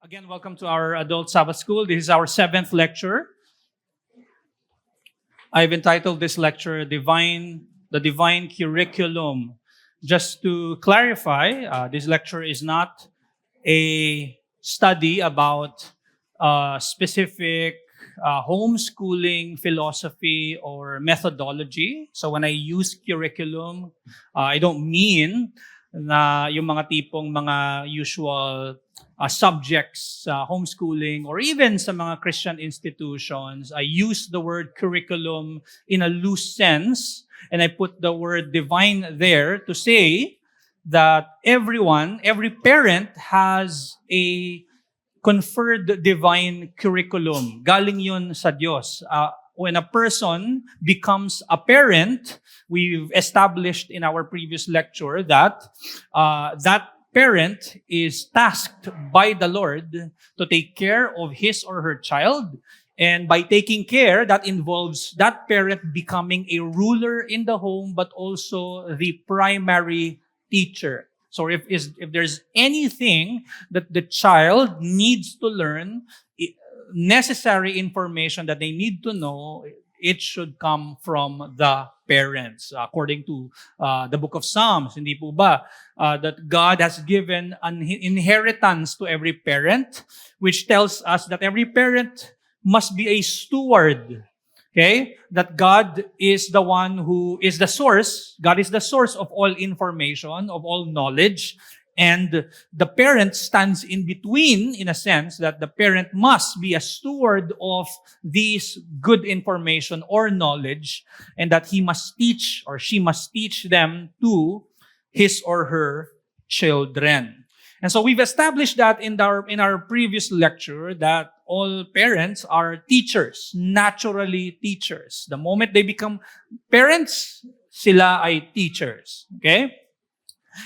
Again, welcome to our Adult Sabbath School. This is our seventh lecture. I've entitled this lecture The Divine Curriculum. Just to clarify, this lecture is not a study about specific homeschooling philosophy or methodology. So when I use curriculum, I don't mean na yung mga tipong mga usual subjects sa homeschooling or even sa mga Christian institutions. I use the word curriculum in a loose sense, and I put the word divine there to say that every parent has a conferred divine curriculum. Galing yun sa Diyos. When a person becomes a parent, we've established in our previous lecture that that parent is tasked by the Lord to take care of his or her child. And by taking care, that involves that parent becoming a ruler in the home, but also the primary teacher. So if there's anything that the child needs to learn, necessary information that they need to know, it should come from the parents. According to the book of Psalms, hindi po ba, that God has given an inheritance to every parent, which tells us that every parent must be a steward. Okay? That God is the one who is the source. God is the source of all information, of all knowledge. And the parent stands in between, in a sense, that the parent must be a steward of these good information or knowledge, and that he must teach or she must teach them to his or her children. And so we've established that in our previous lecture that all parents are teachers, naturally teachers. The moment they become parents, sila ay teachers. Okay?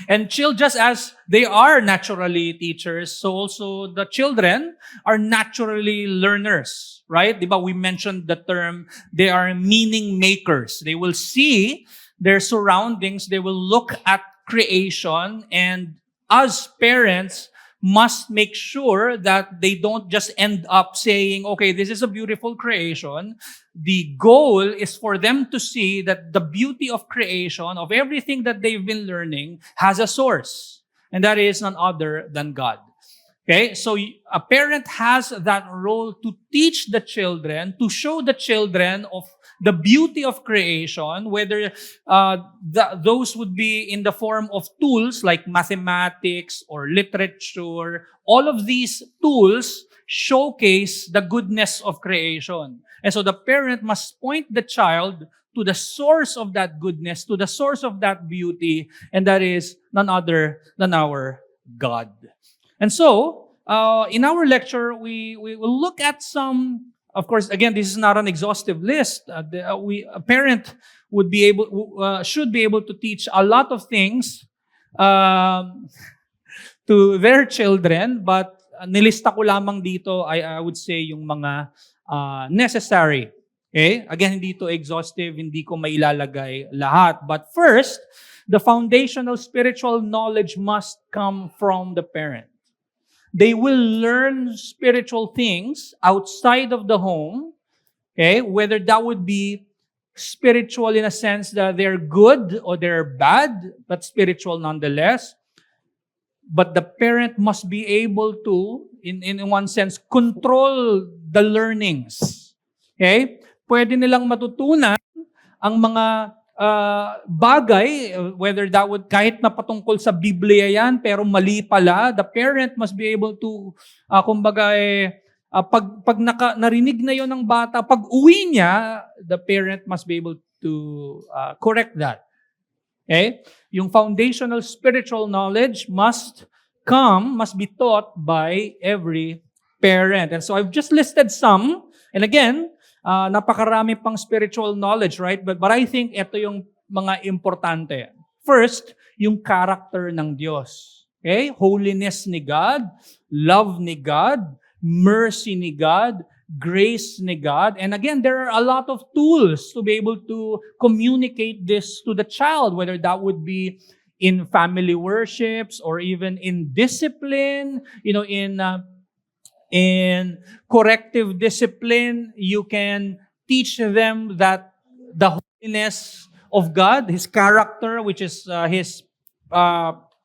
And just as they are naturally teachers, so also the children are naturally learners, right? Diba? We mentioned the term, they are meaning makers. They will see their surroundings, they will look at creation, and as parents, must make sure that they don't just end up saying, okay, this is a beautiful creation. The goal is for them to see that the beauty of creation, of everything that they've been learning, has a source. And that is none other than God. Okay, so a parent has that role to teach the children, to show the children of the beauty of creation, whether those would be in the form of tools like mathematics or literature. All of these tools showcase the goodness of creation. And so the parent must point the child to the source of that goodness, to the source of that beauty, and that is none other than our God. And so, in our lecture, we will look at some. Of course, again, this is not an exhaustive list. A parent should be able to teach a lot of things to their children, but nilista ko lamang dito, I would say, yung mga necessary. Okay? Again, hindi ito exhaustive, hindi ko mailalagay lahat. But first, the foundational spiritual knowledge must come from the parent. They will learn spiritual things outside of the home, okay? Whether that would be spiritual in a sense that they're good or they're bad, but spiritual nonetheless. But the parent must be able to, in one sense, control the learnings. Okay? Pwede nilang matutunan ang mga bagay, whether that would, kahit na patungkol sa Biblia yan, pero mali pala, the parent must be able to, pag narinig na yon ng bata, pag uwi niya, the parent must be able to correct that. Okay? Yung foundational spiritual knowledge must be taught by every parent. And so I've just listed some, and again, napakarami pang spiritual knowledge, right? But I think ito yung mga importante. First, yung character ng Diyos. Okay? Holiness ni God, love ni God, mercy ni God, grace ni God. And again, there are a lot of tools to be able to communicate this to the child, whether that would be in family worships or even in discipline, in In corrective discipline, you can teach them that the holiness of God, His character, which is His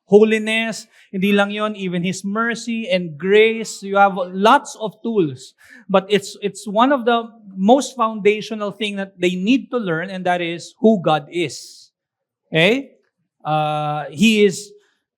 holiness, hindi lang yon, even His mercy and grace. You have lots of tools, but it's one of the most foundational thing that they need to learn, and that is who God is. Okay, He is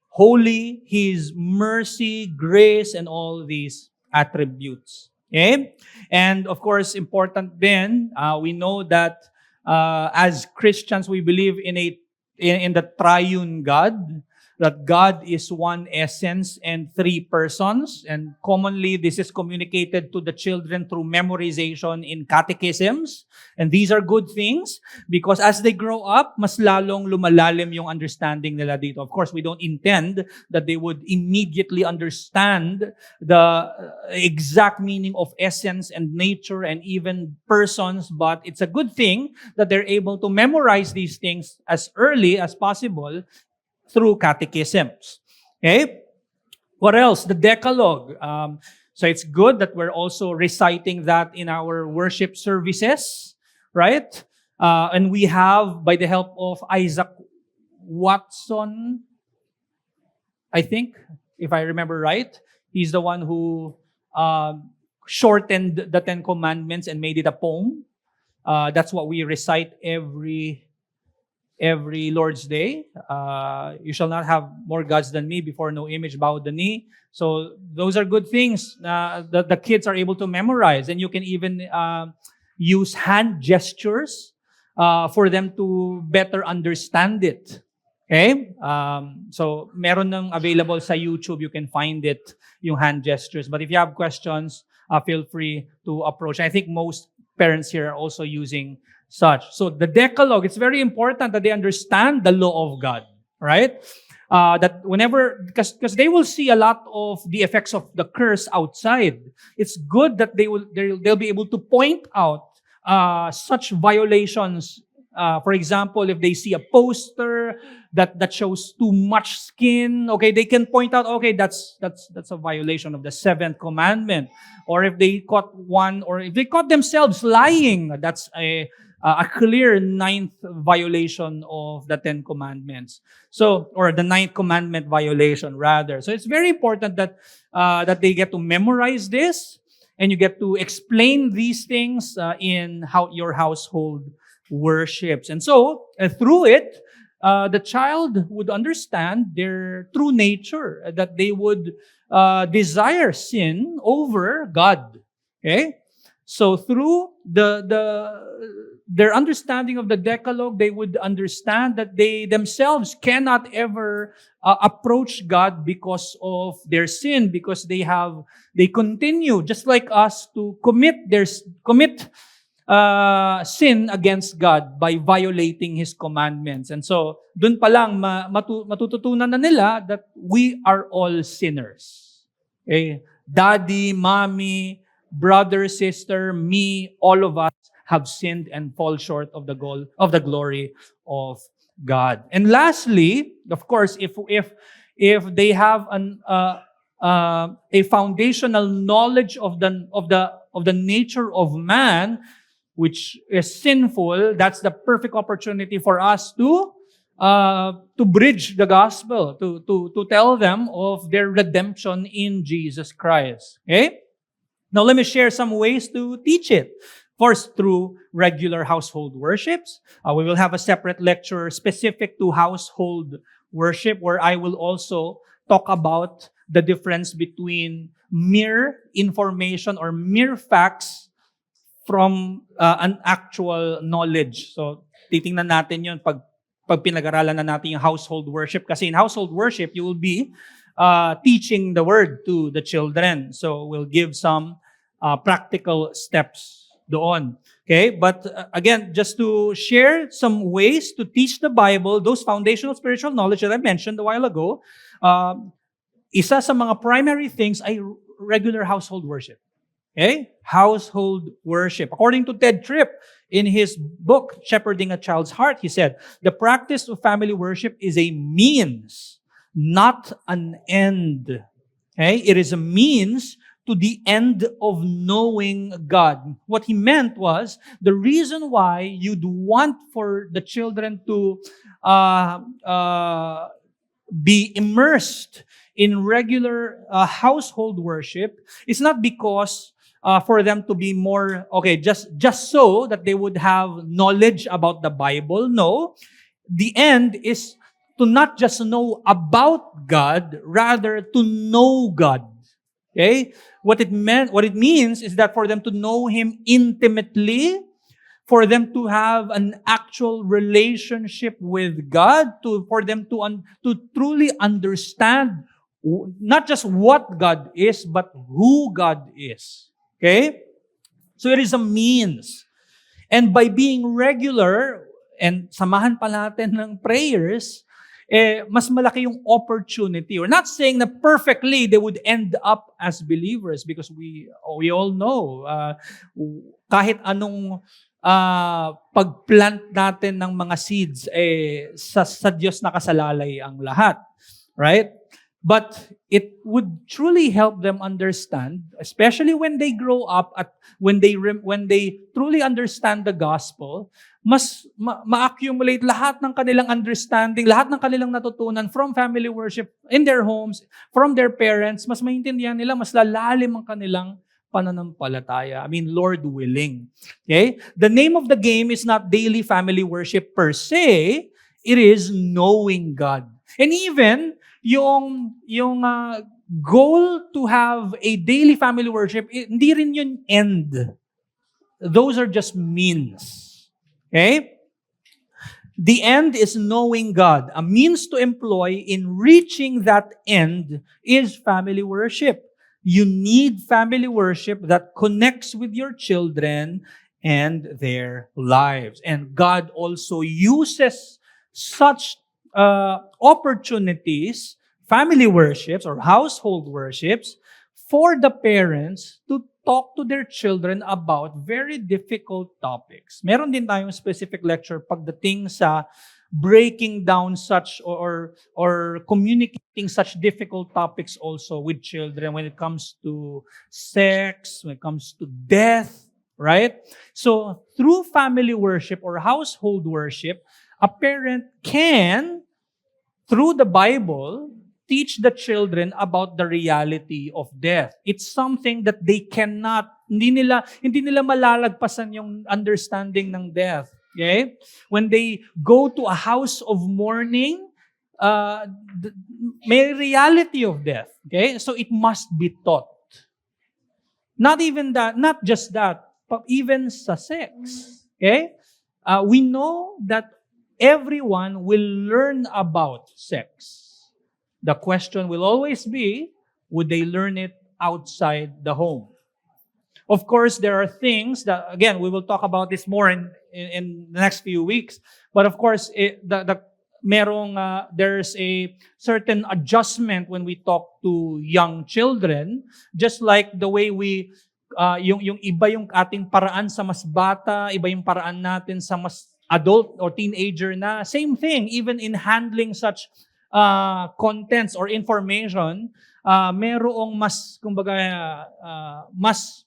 holy, His mercy, grace, and all these attributes. Okay? And of course, important then, we know that as Christians, we believe in the triune God, that God is one essence and three persons. And commonly, this is communicated to the children through memorization in catechisms. And these are good things because as they grow up, mas lalong lumalalim yung understanding nila dito. Of course, we don't intend that they would immediately understand the exact meaning of essence and nature and even persons, but it's a good thing that they're able to memorize these things as early as possible through catechisms. Okay? What else? The Decalogue. So it's good that we're also reciting that in our worship services, right? And we have, by the help of Isaac Watson, I think, if I remember right, he's the one who shortened the Ten Commandments and made it a poem. That's what we recite every Lord's Day. You shall not have more gods than me, before no image bow the knee. So those are good things that the kids are able to memorize. And you can even use hand gestures for them to better understand it. Okay? So meron ng available sa YouTube. You can find it, yung hand gestures. But if you have questions, feel free to approach. I think most parents here are also using such. So the Decalogue, it's very important that they understand the law of God, right? That whenever, because they will see a lot of the effects of the curse outside. It's good that they'll be able to point out such violations. For example, if they see a poster that shows too much skin, okay, they can point out, okay, that's a violation of the seventh commandment. Or if they caught one, or if they caught themselves lying, that's a clear ninth violation of the Ten Commandments. So, or the ninth commandment violation, rather. So it's very important that they get to memorize this, and you get to explain these things in how your household worships. And so, through it, the child would understand their true nature, that they would desire sin over God. Okay? So through their understanding of the Decalogue, they would understand that they themselves cannot ever approach God because of their sin, because they continue, just like us, to commit sin against God by violating His commandments. And so, dun pa lang matututunan na nila that we are all sinners. Okay? Daddy, mommy, brother, sister, me, all of us have sinned and fall short of the goal of the glory of God. And lastly, of course, if they have a foundational knowledge of the nature of man, which is sinful, that's the perfect opportunity for us to bridge the gospel, to tell them of their redemption in Jesus Christ. Okay? Now, let me share some ways to teach it. First, through regular household worships. We will have a separate lecture specific to household worship, where I will also talk about the difference between mere information or mere facts from an actual knowledge. So, titingnan natin yun pag pinag-aralan na natin yung household worship. Kasi in household worship, you will be teaching the word to the children. So, we'll give some practical steps doon. Okay? But again, just to share some ways to teach the Bible, those foundational spiritual knowledge that I mentioned a while ago, isa sa mga primary things ay regular household worship. Okay? Household worship. According to Ted Tripp, in his book, Shepherding a Child's Heart, he said, the practice of family worship is a means, not an end. Okay? It is a means to the end of knowing God. What he meant was, the reason why you'd want for the children to be immersed in regular household worship is not because for them to be more, just so that they would have knowledge about the Bible. No, the end is to not just know about God, rather to know God. Okay? What it means is that for them to know Him intimately, for them to have an actual relationship with God, for them to truly understand not just what God is, but who God is. Okay? So it is a means. And by being regular, and samahan pa natin ng prayers, mas malaki yung opportunity. We're not saying na perfectly they would end up as believers, because we all know, kahit anong pagplant natin ng mga seeds, sa Diyos nakasalalay ang lahat. Right? But it would truly help them understand, especially when they grow up, at when they truly understand the gospel, mas ma-accumulate lahat ng kanilang understanding, lahat ng kanilang natutunan from family worship in their homes, from their parents. Mas maintindihan nila, mas lalalim ang kanilang pananampalataya. I mean, Lord willing. Okay? The name of the game is not daily family worship per se. It is knowing God. And even yung goal to have a daily family worship, hindi rin yun end. Those are just means. Okay? The end is knowing God. A means to employ in reaching that end is family worship. You need family worship that connects with your children and their lives. And God also uses such opportunities, family worships or household worships, for the parents to talk to their children about very difficult topics. Meron din tayong specific lecture pagdating sa breaking down such or communicating such difficult topics also with children when it comes to sex, when it comes to death, right? So, through family worship or household worship, a parent can, through the Bible, teach the children about the reality of death. It's something that they cannot, hindi nila malalagpasan yung understanding ng death. Okay? When they go to a house of mourning, may reality of death. Okay? So it must be taught. Not just that, but even sa sex. Okay? We know that everyone will learn about sex. The question will always be, would they learn it outside the home? Of course, there are things that, again, we will talk about this more in the next few weeks. But of course, there's a certain adjustment when we talk to young children, just like the way yung iba yung ating paraan sa mas bata, iba yung paraan natin sa mas adult or teenager na. Same thing, even in handling such contents or information, merong mas, kumbaga, mas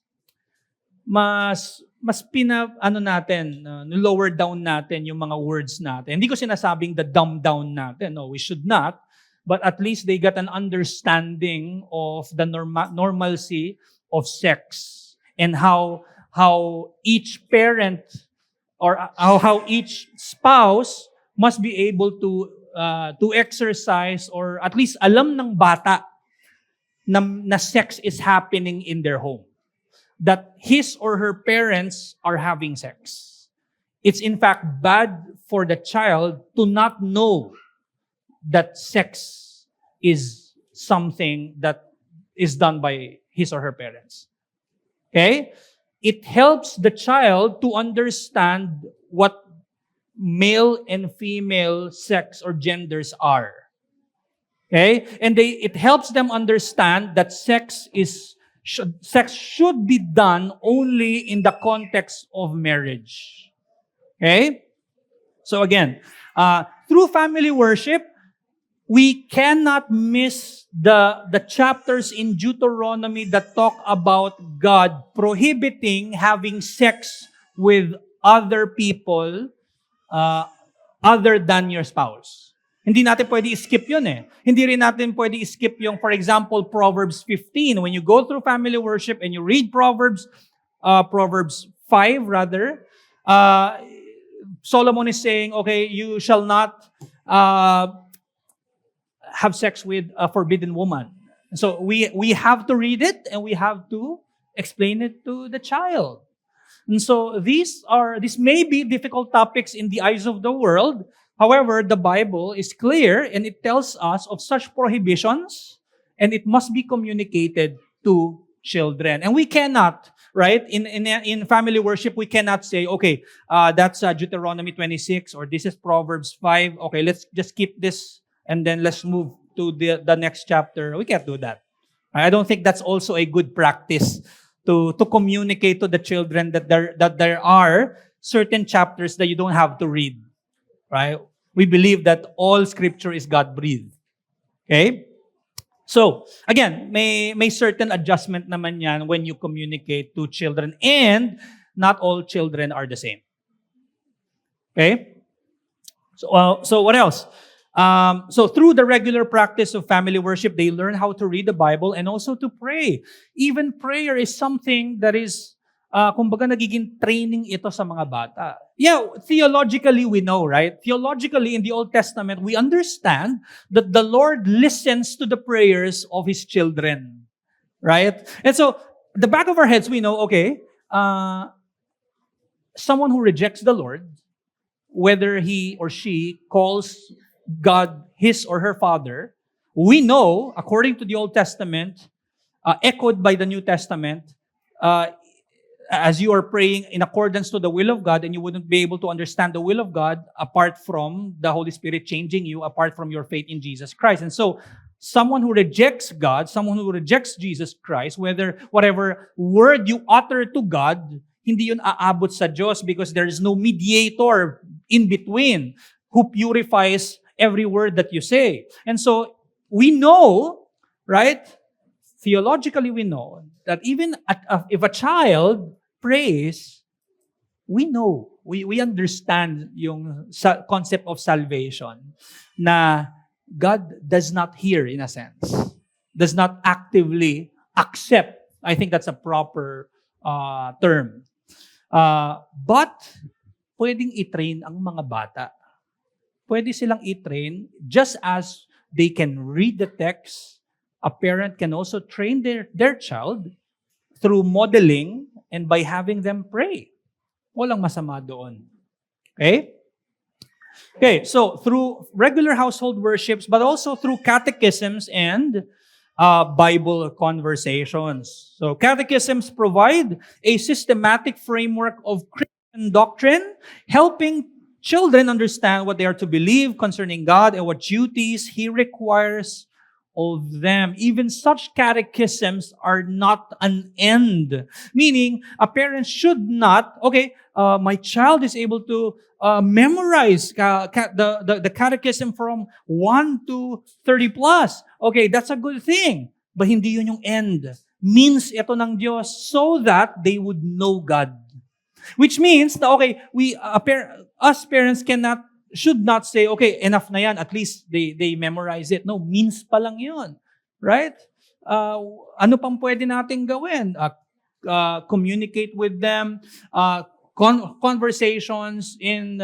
lower down natin yung mga words natin. Hindi ko sinasabing the dumb down natin. No, we should not. But at least they get an understanding of the normalcy of sex and how each parent or how each spouse must be able to exercise, or at least alam ng bata na sex is happening in their home. That his or her parents are having sex. It's in fact bad for the child to not know that sex is something that is done by his or her parents. Okay? It helps the child to understand what male and female sex or genders are. Okay? And it helps them understand that sex should be done only in the context of marriage. Okay? So again, through family worship, we cannot miss the chapters in Deuteronomy that talk about God prohibiting having sex with other people uh, other than your spouse. Hindi natin pwede skip yun eh. Hindi rin natin pwede skip yung, for example, Proverbs 15. When you go through family worship and you read Proverbs 5 rather, Solomon is saying, okay, you shall not have sex with a forbidden woman. So we have to read it and we have to explain it to the child. And so these may be difficult topics in the eyes of the world. However, the Bible is clear and it tells us of such prohibitions and it must be communicated to children. And we cannot, right? In family worship, we cannot say, okay, that's Deuteronomy 26 or this is Proverbs 5. Okay, let's just keep this and then let's move to the next chapter. We can't do that. I don't think that's also a good practice to communicate to the children that there are certain chapters that you don't have to read. Right? We believe that all scripture is God-breathed. Okay? So, again, may certain adjustment naman yan when you communicate to children, and not all children are the same. Okay? So what else? So through the regular practice of family worship, they learn how to read the Bible and also to pray. Even prayer is something that is, kumbaga nagiging training ito sa mga bata. Yeah, theologically we know, right? Theologically in the Old Testament, we understand that the Lord listens to the prayers of His children. Right? And so, the back of our heads, we know, okay, someone who rejects the Lord, whether he or she calls God his or her father, we know, according to the Old Testament, echoed by the New Testament, as you are praying in accordance to the will of God, and you wouldn't be able to understand the will of God apart from the Holy Spirit changing you, apart from your faith in Jesus Christ. And so, someone who rejects God, someone who rejects Jesus Christ, whatever word you utter to God, hindi yun aabot sa Diyos because there is no mediator in between who purifies every word that you say. And so, we know, right? Theologically, we know that even if a child prays, we know, we understand yung concept of salvation na God does not hear, in a sense, does not actively accept. I think that's a proper term. But pwedeng i-train ang mga bata. Pwede silang i-train just as they can read the text. A parent can also train their child through modeling and by having them pray. Walang masama doon. Okay? Okay, so through regular household worships, but also through catechisms and Bible conversations. So catechisms provide a systematic framework of Christian doctrine, helping children understand what they are to believe concerning God and what duties He requires of them. Even such catechisms are not an end. Meaning, a parent should not, my child is able to memorize the catechism from 1 to 30 plus. Okay, that's a good thing. But hindi yun yung end. Means ito ng Diyos so that they would know God. Which means that, us parents should not say, okay, enough na yan, at least they memorize it. No, means pa lang yun. Right? Ano pang pwede nating gawin? Communicate with them, conversations in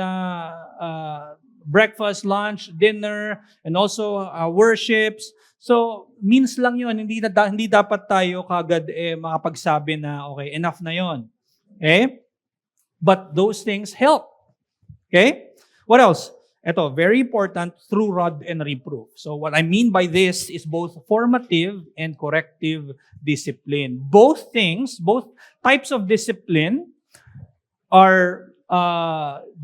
breakfast, lunch, dinner, and also worships. So, means lang yun. Hindi dapat tayo kagad makapagsabi na, okay, enough na yun. Okay? But those things help. Okay? What else? Ito, very important, through rod and reproof. So what I mean by this is both formative and corrective discipline. Both types of discipline are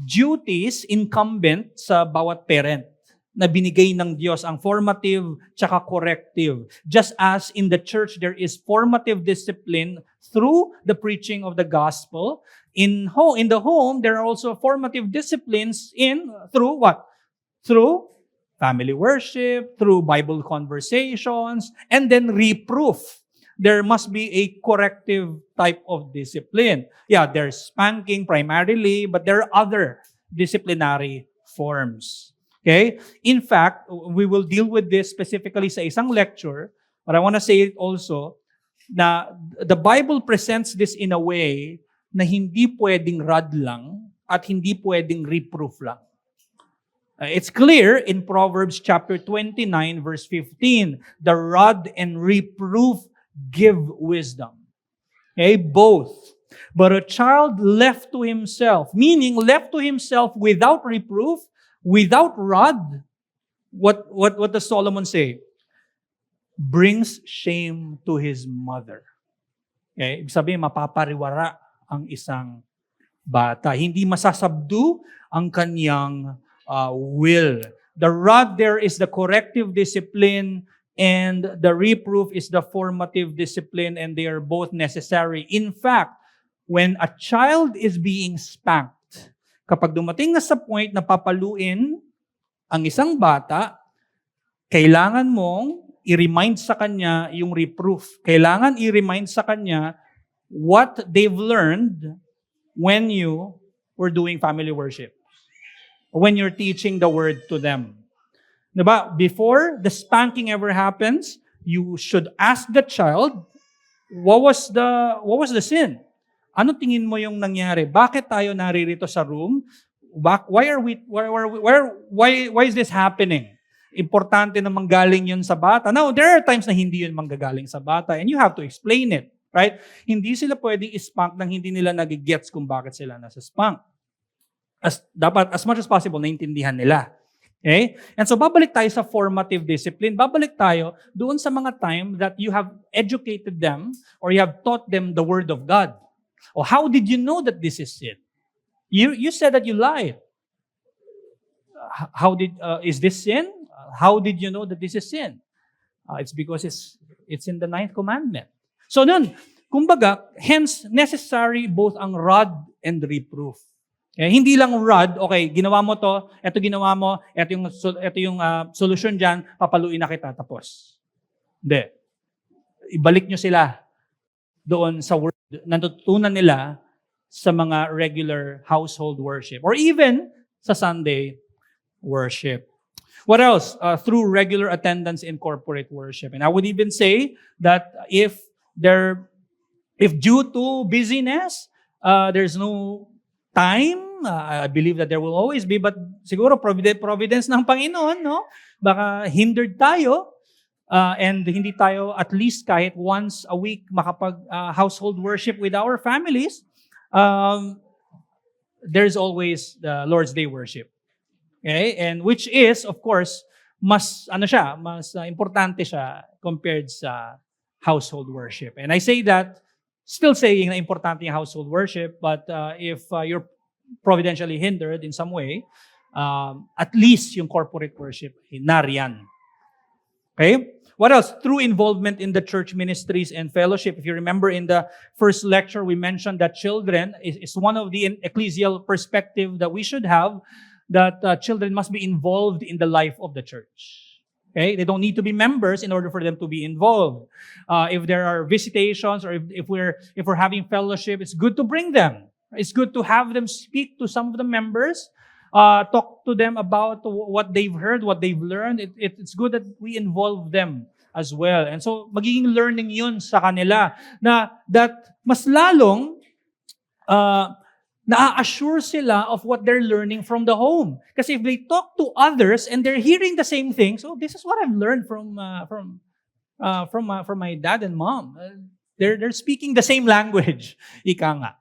duties incumbent sa bawat parent na binigay ng Diyos, ang formative tsaka corrective. Just as in the church there is formative discipline through the preaching of the gospel, in the home there are also formative disciplines through what? Through family worship, through Bible conversations, and then reproof. There must be a corrective type of discipline. Yeah, there's spanking primarily, but there are other disciplinary forms. Okay? In fact, we will deal with this specifically sa isang lecture, but I want to say it also, na the Bible presents this in a way na hindi pwedeng rod lang at hindi pwedeng reproof lang. It's clear in Proverbs chapter 29, verse 15, the rod and reproof give wisdom. Okay, both. But a child left to himself, meaning left to himself without reproof, without rod, what does Solomon say? Brings shame to his mother. Okay, ibig sabihin, mapapariwara ang isang bata. Hindi masasabdu ang kanyang will. The rod there is the corrective discipline, and the reproof is the formative discipline, and they are both necessary. In fact, when a child is being spanked, kapag dumating na sa point na papaluin ang isang bata, kailangan mong i-remind sa kanya yung reproof. Kailangan i-remind sa kanya what they've learned when you were doing family worship, when you're teaching the word to them. Diba? Before the spanking ever happens, you should ask the child, what was the sin? Ano tingin mo yung nangyari? Bakit tayo naririto sa room? Why is this happening? Importante na manggaling yun sa bata. Now, there are times na hindi yun manggagaling sa bata, and you have to explain it, right? Hindi sila pwedeng ispank nang hindi nila nagigets kung bakit sila nasa spank. Dapat, as much as possible, naintindihan nila. Okay? And so, babalik tayo sa formative discipline. Babalik tayo doon sa mga time that you have educated them or you have taught them the Word of God. Or how did you know that this is sin? You said that you lied. Is this sin? How did you know that this is sin? It's because it's in the 9th commandment. So nun, kumbaga, hence necessary both ang rod and reproof. Okay? Hindi lang rod, okay, ginawa mo to, eto ginawa mo, eto yung solusyon dyan, papaluin na kita, tapos. Hindi. Ibalik nyo sila doon sa word na natutunan nila sa mga regular household worship or even sa Sunday worship. What else? Through regular attendance in corporate worship. And I would even say that if due to busyness, there's no time, I believe that there will always be, but siguro providence ng Panginoon, no? Baka hindered tayo, and hindi tayo at least kahit once a week makapag household worship with our families. There's always the Lord's Day worship. Okay? And which is, of course, mas importante siya compared sa household worship. And I say that, still saying na importante yung household worship, but if you're providentially hindered in some way, at least yung corporate worship, nariyan. Okay? What else? Through involvement in the church ministries and fellowship. If you remember in the first lecture, we mentioned that children is one of the ecclesial perspective that we should have, that children must be involved in the life of the church. Okay? They don't need to be members in order for them to be involved. If there are visitations or if we're having fellowship, it's good to bring them. It's good to have them speak to some of the members, talk to them about what they've heard, what they've learned. It's good that we involve them as well. And so, magiging learning yun sa kanila na that mas lalong na-assure sila of what they're learning from the home. Kasi if they talk to others and they're hearing the same thing, so this is what I've learned from my dad and mom. They're speaking the same language. Ika nga.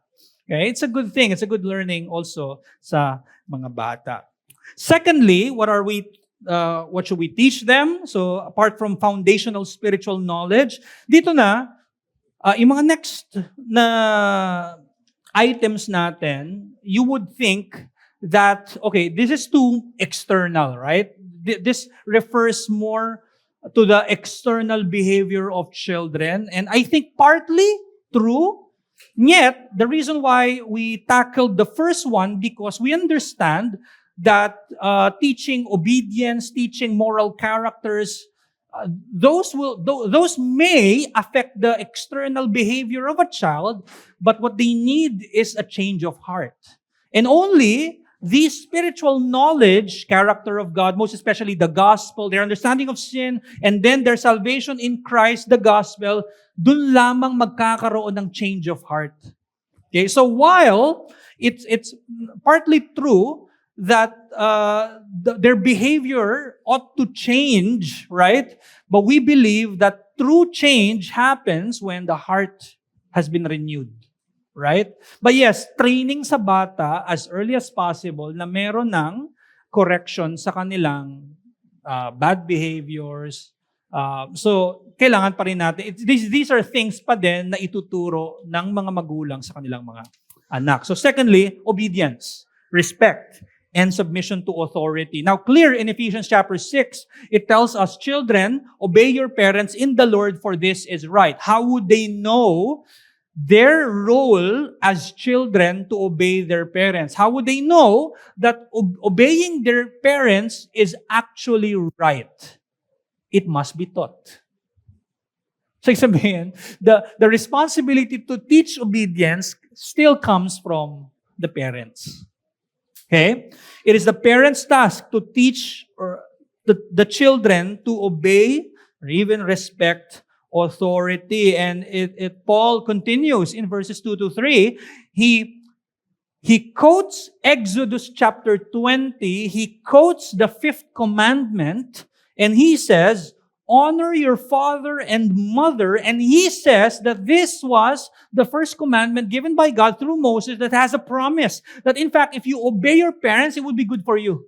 Okay? It's a good thing. It's a good learning also sa mga bata. Secondly, what should we teach them? So apart from foundational spiritual knowledge, dito na, yung mga next na items natin, you would think that, okay, this is too external, right? This refers more to the external behavior of children. And I think partly true. Yet, the reason why we tackled the first one, because we understand that teaching obedience, teaching moral characters, those may affect the external behavior of a child, but what they need is a change of heart. And only the spiritual knowledge, character of God, most especially the gospel, their understanding of sin, and then their salvation in Christ, the gospel, dun lamang magkakaroon ng change of heart. Okay, so while it's partly true that their behavior ought to change, right? But we believe that true change happens when the heart has been renewed, right? But yes, training sa bata as early as possible na meron ng correction sa kanilang bad behaviors. So, kailangan pa rin natin. These are things pa din na ituturo ng mga magulang sa kanilang mga anak. So secondly, obedience, respect, and submission to authority. Now, clear in Ephesians chapter 6, it tells us, children, obey your parents in the Lord, for this is right. How would they know their role as children to obey their parents? How would they know that obeying their parents is actually right? It must be taught. So, sabihin, the responsibility to teach obedience still comes from the parents. Okay? It is the parents' task to teach the children to obey or even respect authority. And Paul continues in verses 2 to 3. He quotes Exodus chapter 20. He quotes the fifth commandment. And he says, honor your father and mother. And he says that this was the first commandment given by God through Moses that has a promise that, in fact, if you obey your parents, it would be good for you.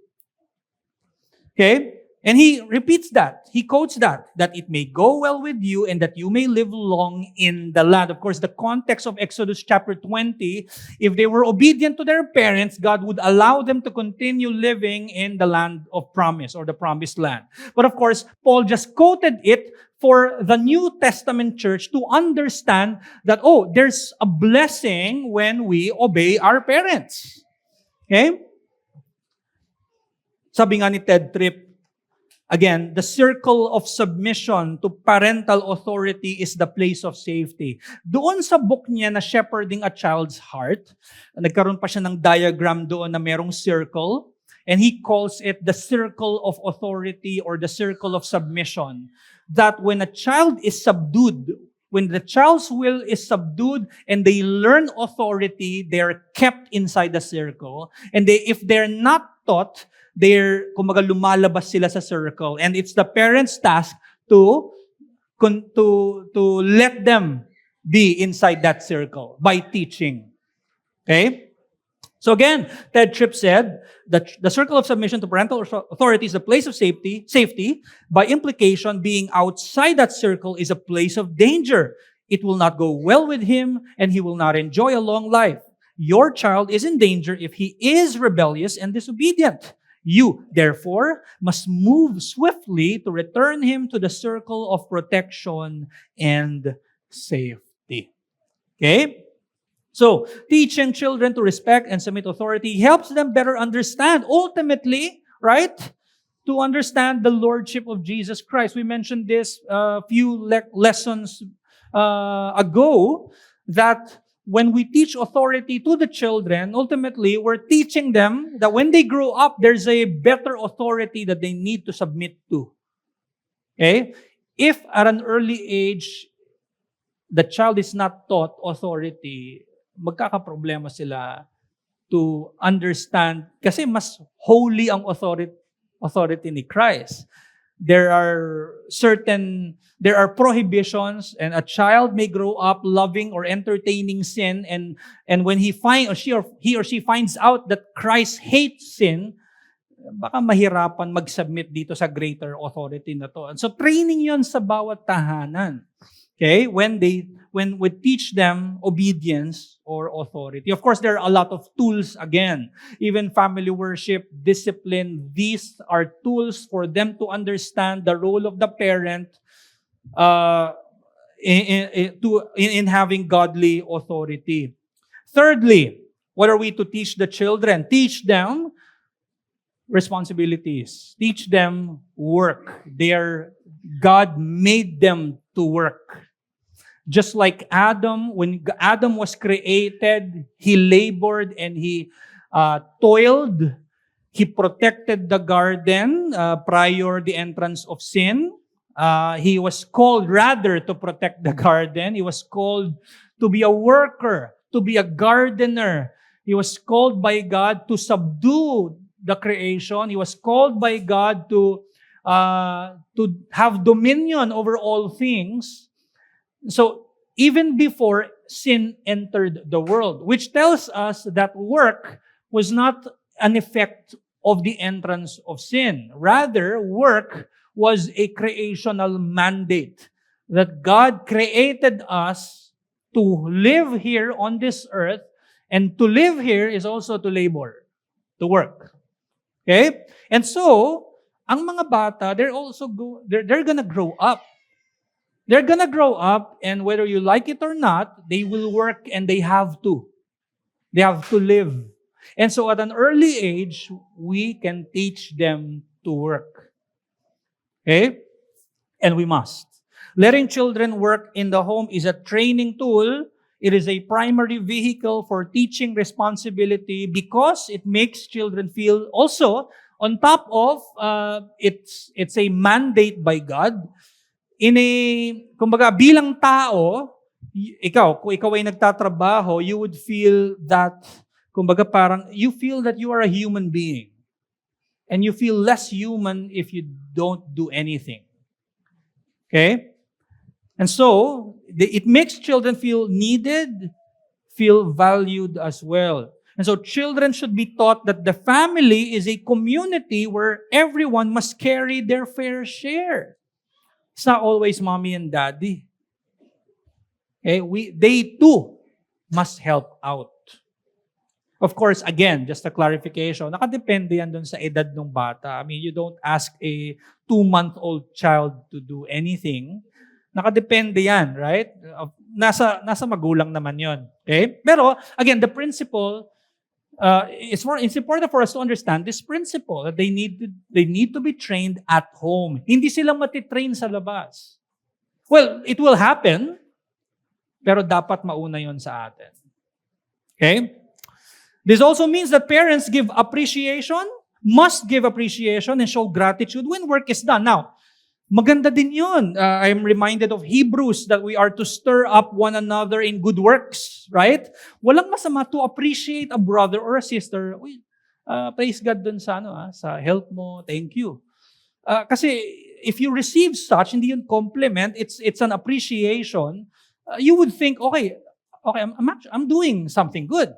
Okay? And he repeats that. He quotes that it may go well with you and that you may live long in the land. Of course, the context of Exodus chapter 20, if they were obedient to their parents, God would allow them to continue living in the land of promise or the promised land. But of course, Paul just quoted it for the New Testament church to understand that, there's a blessing when we obey our parents. Okay? Sabi nga ni Ted Tripp, again, the circle of submission to parental authority is the place of safety. Doon sa book niya na Shepherding a Child's Heart, nagkaroon pa siya ng diagram doon na merong circle, and he calls it the circle of authority or the circle of submission. That when a child is subdued, when the child's will is subdued and they learn authority, they're kept inside the circle. And if they're not taught, kumaga lumalabas sila sa circle. And it's the parents' task to let them be inside that circle by teaching. Okay? So again, Ted Tripp said that the circle of submission to parental authority is a place of safety. By implication, being outside that circle is a place of danger. It will not go well with him, and he will not enjoy a long life. Your child is in danger if he is rebellious and disobedient. You, therefore, must move swiftly to return him to the circle of protection and safety. Okay? So, teaching children to respect and submit authority helps them better understand, ultimately, right? To understand the lordship of Jesus Christ. We mentioned this a few lessons ago, that when we teach authority to the children, ultimately, we're teaching them that when they grow up, there's a better authority that they need to submit to. Okay? If at an early age, the child is not taught authority, magkakaproblema sila to understand, kasi mas holy ang authority ni Christ. There are prohibitions, and a child may grow up loving or entertaining sin, and when he or she finds out that Christ hates sin, baka mahirapan mag-submit dito sa greater authority na to. And so training 'yon sa bawat tahanan. Okay? When we teach them obedience or authority. Of course, there are a lot of tools again. Even family worship, discipline, these are tools for them to understand the role of the parent in having godly authority. Thirdly, what are we to teach the children? Teach them responsibilities. Teach them work. God made them to work. Just like Adam, when Adam was created, he labored and he toiled. He protected the garden prior the entrance of sin. He was called rather to protect the garden. He was called to be a worker, to be a gardener. He was called by God to subdue the creation. He was called by God to have dominion over all things. So even before sin entered the world, which tells us that work was not an effect of the entrance of sin. Rather, work was a creational mandate that God created us to live here on this earth, and to live here is also to labor, to work. Okay? And so, ang mga bata, they're gonna grow up. They're gonna grow up, and whether you like it or not, they will work and they have to. They have to live. And so at an early age, we can teach them to work. Okay? And we must. Letting children work in the home is a training tool. It is a primary vehicle for teaching responsibility because it makes children feel also, on top of, it's a mandate by God. Kumbaga, bilang tao, kung ikaw ay nagtatrabaho, you would feel that, kumbaga parang, you feel that you are a human being. And you feel less human if you don't do anything. Okay? And so, it makes children feel needed, feel valued as well. And so, children should be taught that the family is a community where everyone must carry their fair share. It's not always mommy and daddy. Okay? They too must help out. Of course, again, just a clarification, nakadepende yan dun sa edad ng bata. I mean, you don't ask a 2-month-old child to do anything. Nakadepende yan, right? Nasa magulang naman yon. Okay? Pero, again, the principle, it's important for us to understand this principle that they need to be trained at home. Hindi sila matitrain sa labas. Well, it will happen, pero dapat mauna yon sa atin. Okay? This also means that parents must give appreciation and show gratitude when work is done. Now, maganda din yun. I am reminded of Hebrews that we are to stir up one another in good works, right? Walang masama to appreciate a brother or a sister. Uy, praise God dun sa, sa help mo, thank you. Kasi if you receive such, hindi yun compliment, it's an appreciation, you would think, okay, I'm doing something good.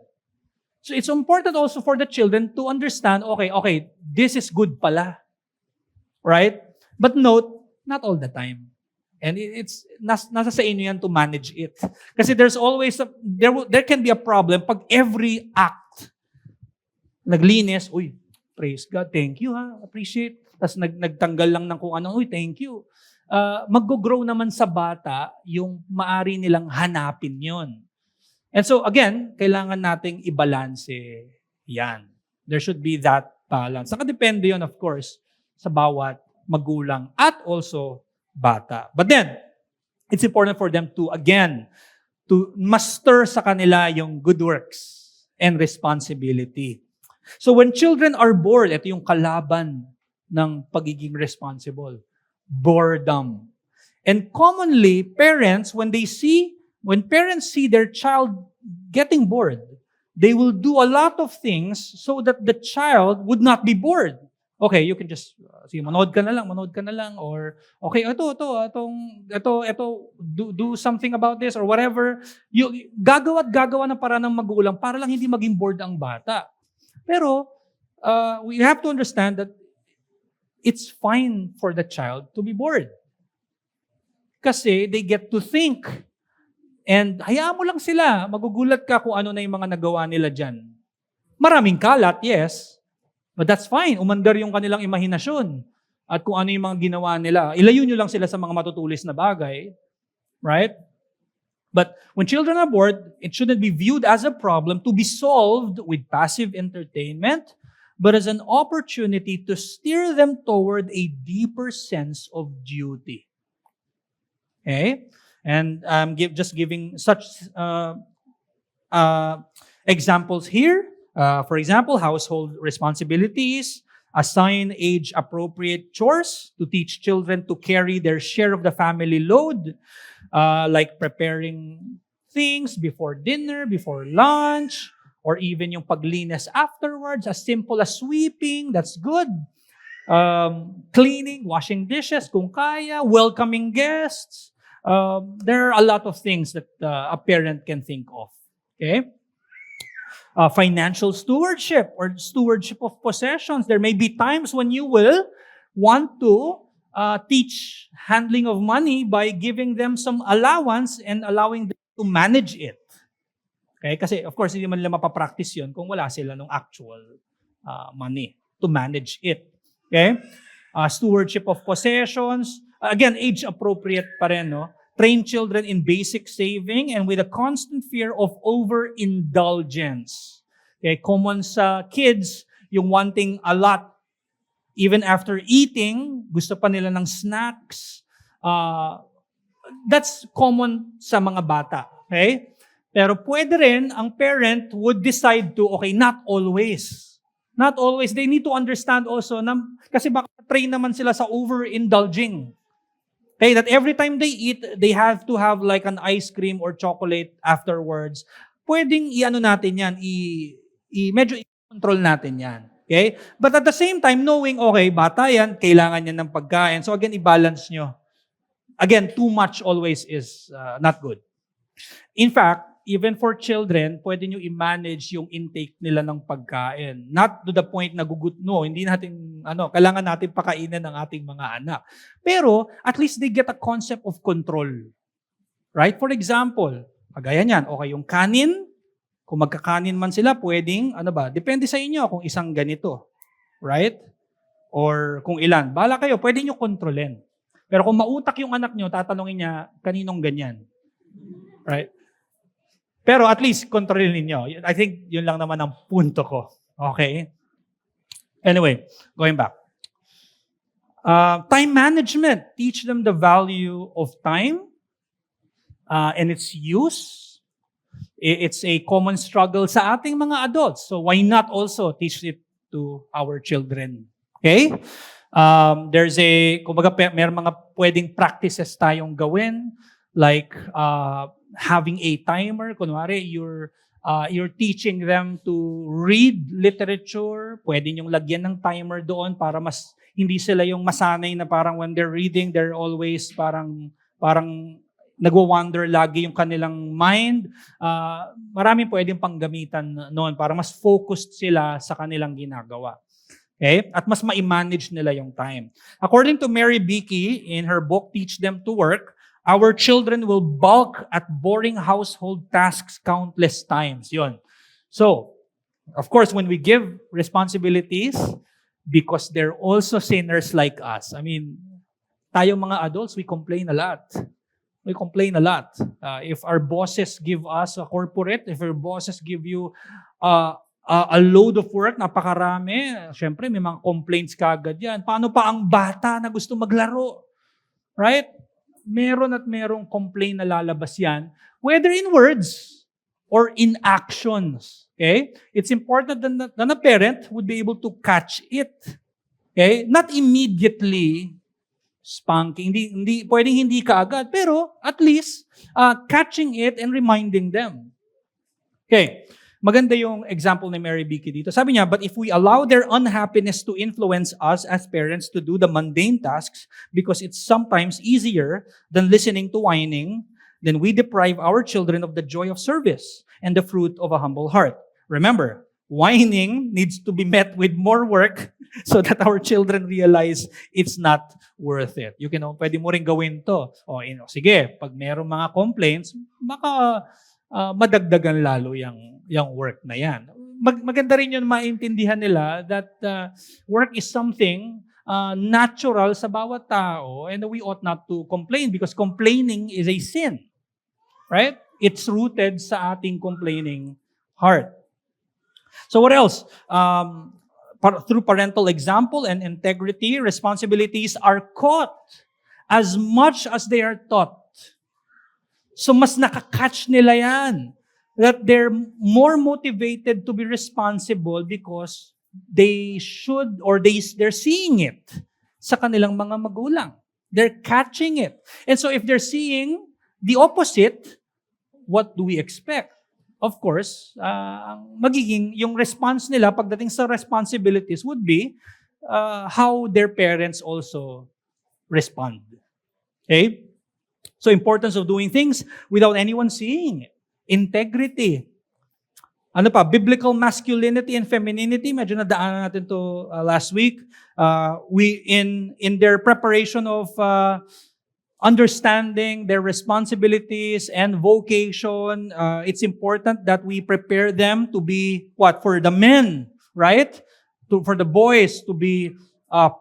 So it's important also for the children to understand, okay, this is good pala. Right? But note, not all the time. And it's nasa sa inyo yan to manage it. Kasi there's always, there can be a problem pag every act naglinis, uy, praise God, thank you appreciate. Tapos nagtanggal lang ng kung ano, uy, thank you. Mag-grow naman sa bata yung maari nilang hanapin yon. And so again, kailangan nating ibalanse yan. There should be that balance. Nakadepende yon, of course, sa bawat magulang at also bata. But then, it's important for them to, again, to master sa kanila yung good works and responsibility. So when children are bored, ito yung kalaban ng pagiging responsible. Boredom. And commonly, parents, when parents see their child getting bored, they will do a lot of things so that the child would not be bored. Okay, you can just, sige, manood ka na lang, or, okay, do something about this, or whatever. Gagawa na para ng magulang, para lang hindi maging bored ang bata. Pero, we have to understand that it's fine for the child to be bored. Kasi they get to think. And hayaan mo lang sila. Magugulat ka kung ano na yung mga nagawa nila dyan. Maraming kalat, yes. But that's fine. Umandar yung kanilang imahinasyon. At kung ano yung mga ginawa nila. Ilayo nyo lang sila sa mga matutulis na bagay. Right? But when children are bored, it shouldn't be viewed as a problem to be solved with passive entertainment, but as an opportunity to steer them toward a deeper sense of duty. Okay? And I'm just giving such examples here. For example, household responsibilities, assign age-appropriate chores to teach children to carry their share of the family load, like preparing things before dinner, before lunch, or even yung paglinis afterwards, as simple as sweeping, that's good. Cleaning, washing dishes, kung kaya, welcoming guests. There are a lot of things that a parent can think of. Okay? Financial stewardship or stewardship of possessions. There may be times when you will want to teach handling of money by giving them some allowance and allowing them to manage it. Okay? Kasi of course, hindi man nila mapapractice yun kung wala sila ng actual money to manage it. Okay? Stewardship of possessions. Again, age-appropriate pa rin, no? Train children in basic saving and with a constant fear of overindulgence. Okay, common sa kids, yung wanting a lot. Even after eating, gusto pa nila ng snacks. That's common sa mga bata. Okay? Pero pwede rin, ang parent would decide to, okay, not always. Not always. They need to understand also, kasi baka train naman sila sa overindulging. Okay, that every time they eat, they have to have like an ice cream or chocolate afterwards. Pwedeng i-ano natin yan, medyo i-control natin yan. Okay? But at the same time, knowing, okay, bata yan, kailangan yan ng pagkain. So again, i-balance nyo. Again, too much always is not good. In fact, even for children, pwede nyo i-manage yung intake nila ng pagkain. Not to the point na gugutno. Hindi natin, kailangan natin pakainin ng ating mga anak. Pero, at least they get a concept of control. Right? For example, kagaya niyan, okay, yung kanin, kung magkakanin man sila, pwedeng, depende sa inyo kung isang ganito. Right? Or kung ilan. Bala kayo, pwede nyo kontrolin. Pero kung mautak yung anak nyo, tatanungin niya, kaninong ganyan? Right? Pero at least, kontrolin ninyo. I think yun lang naman ang punto ko. Okay? Anyway, going back. Time management. Teach them the value of time and its use. It's a common struggle sa ating mga adults. So why not also teach it to our children? Okay? Kumbaga, may mga pwedeng practices tayong gawin. Like, having a timer, kunwari, you're teaching them to read literature, pwede niyong lagyan ng timer doon para mas hindi sila yung masanay na parang when they're reading, they're always parang nagwa-wander lagi yung kanilang mind. Maraming pwedeng panggamitan noon para mas focused sila sa kanilang ginagawa. Okay? At mas ma-manage nila yung time. According to Mary Beakey, in her book, Teach Them to Work, our children will balk at boring household tasks countless times. Yun. So, of course, when we give responsibilities, because they're also sinners like us. I mean, tayong mga adults, we complain a lot. We complain a lot. If our bosses give us a corporate, if our bosses give you a load of work, napakarami, syempre may mga complaints kagad yan. Paano pa ang bata na gusto maglaro? Right? Meron at merong complaint na lalabas yan, whether in words or in actions. Okay? It's important that a parent would be able to catch it. Okay? Not immediately spanking. Hindi, pwedeng hindi kaagad, pero at least catching it and reminding them. Okay. Maganda yung example ni Mary Beakey dito. Sabi niya, but if we allow their unhappiness to influence us as parents to do the mundane tasks because it's sometimes easier than listening to whining, then we deprive our children of the joy of service and the fruit of a humble heart. Remember, whining needs to be met with more work so that our children realize it's not worth it. Pwede mo rin gawin to. Sige, pag merong mga complaints, baka madagdagan lalo yung work na yan. Maganda rin yun maintindihan nila that work is something natural sa bawat tao and we ought not to complain because complaining is a sin. Right? It's rooted sa ating complaining heart. So what else? through parental example and integrity, responsibilities are caught as much as they are taught. So mas nakakatch nila yan. That they're more motivated to be responsible because they should or they're seeing it sa kanilang mga magulang. They're catching it. And so if they're seeing the opposite, what do we expect? Of course, magiging yung response nila pagdating sa responsibilities would be how their parents also respond. Okay? So importance of doing things without anyone seeing it. Integrity. Ano pa? Biblical masculinity and femininity. Medyo nadaanan natin to last week. We in their preparation of understanding their responsibilities and vocation, it's important that we prepare them to be what? For the men, right? For the boys to be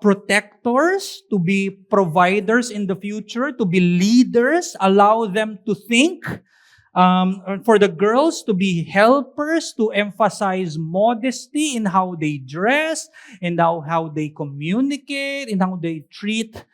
protectors, to be providers in the future, to be leaders, allow them to think. For the girls to be helpers, to emphasize modesty in how they dress, in how they communicate, in how they treat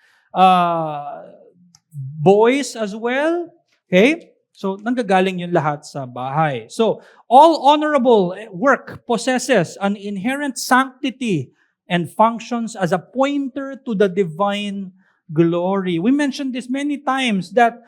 boys as well. Okay? So, nanggagaling yun lahat sa bahay. So, all honorable work possesses an inherent sanctity and functions as a pointer to the divine glory. We mentioned this many times that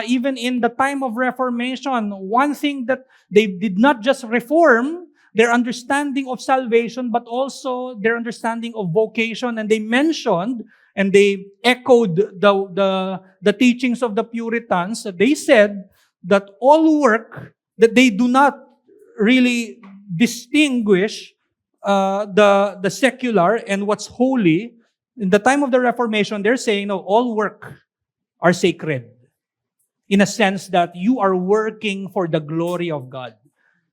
even in the time of Reformation, one thing that they did not just reform their understanding of salvation, but also their understanding of vocation. And they mentioned and they echoed the teachings of the Puritans. They said that all work, that they do not really distinguish the secular and what's holy. In the time of the Reformation, they're saying, no, all work are sacred. In a sense that you are working for the glory of God.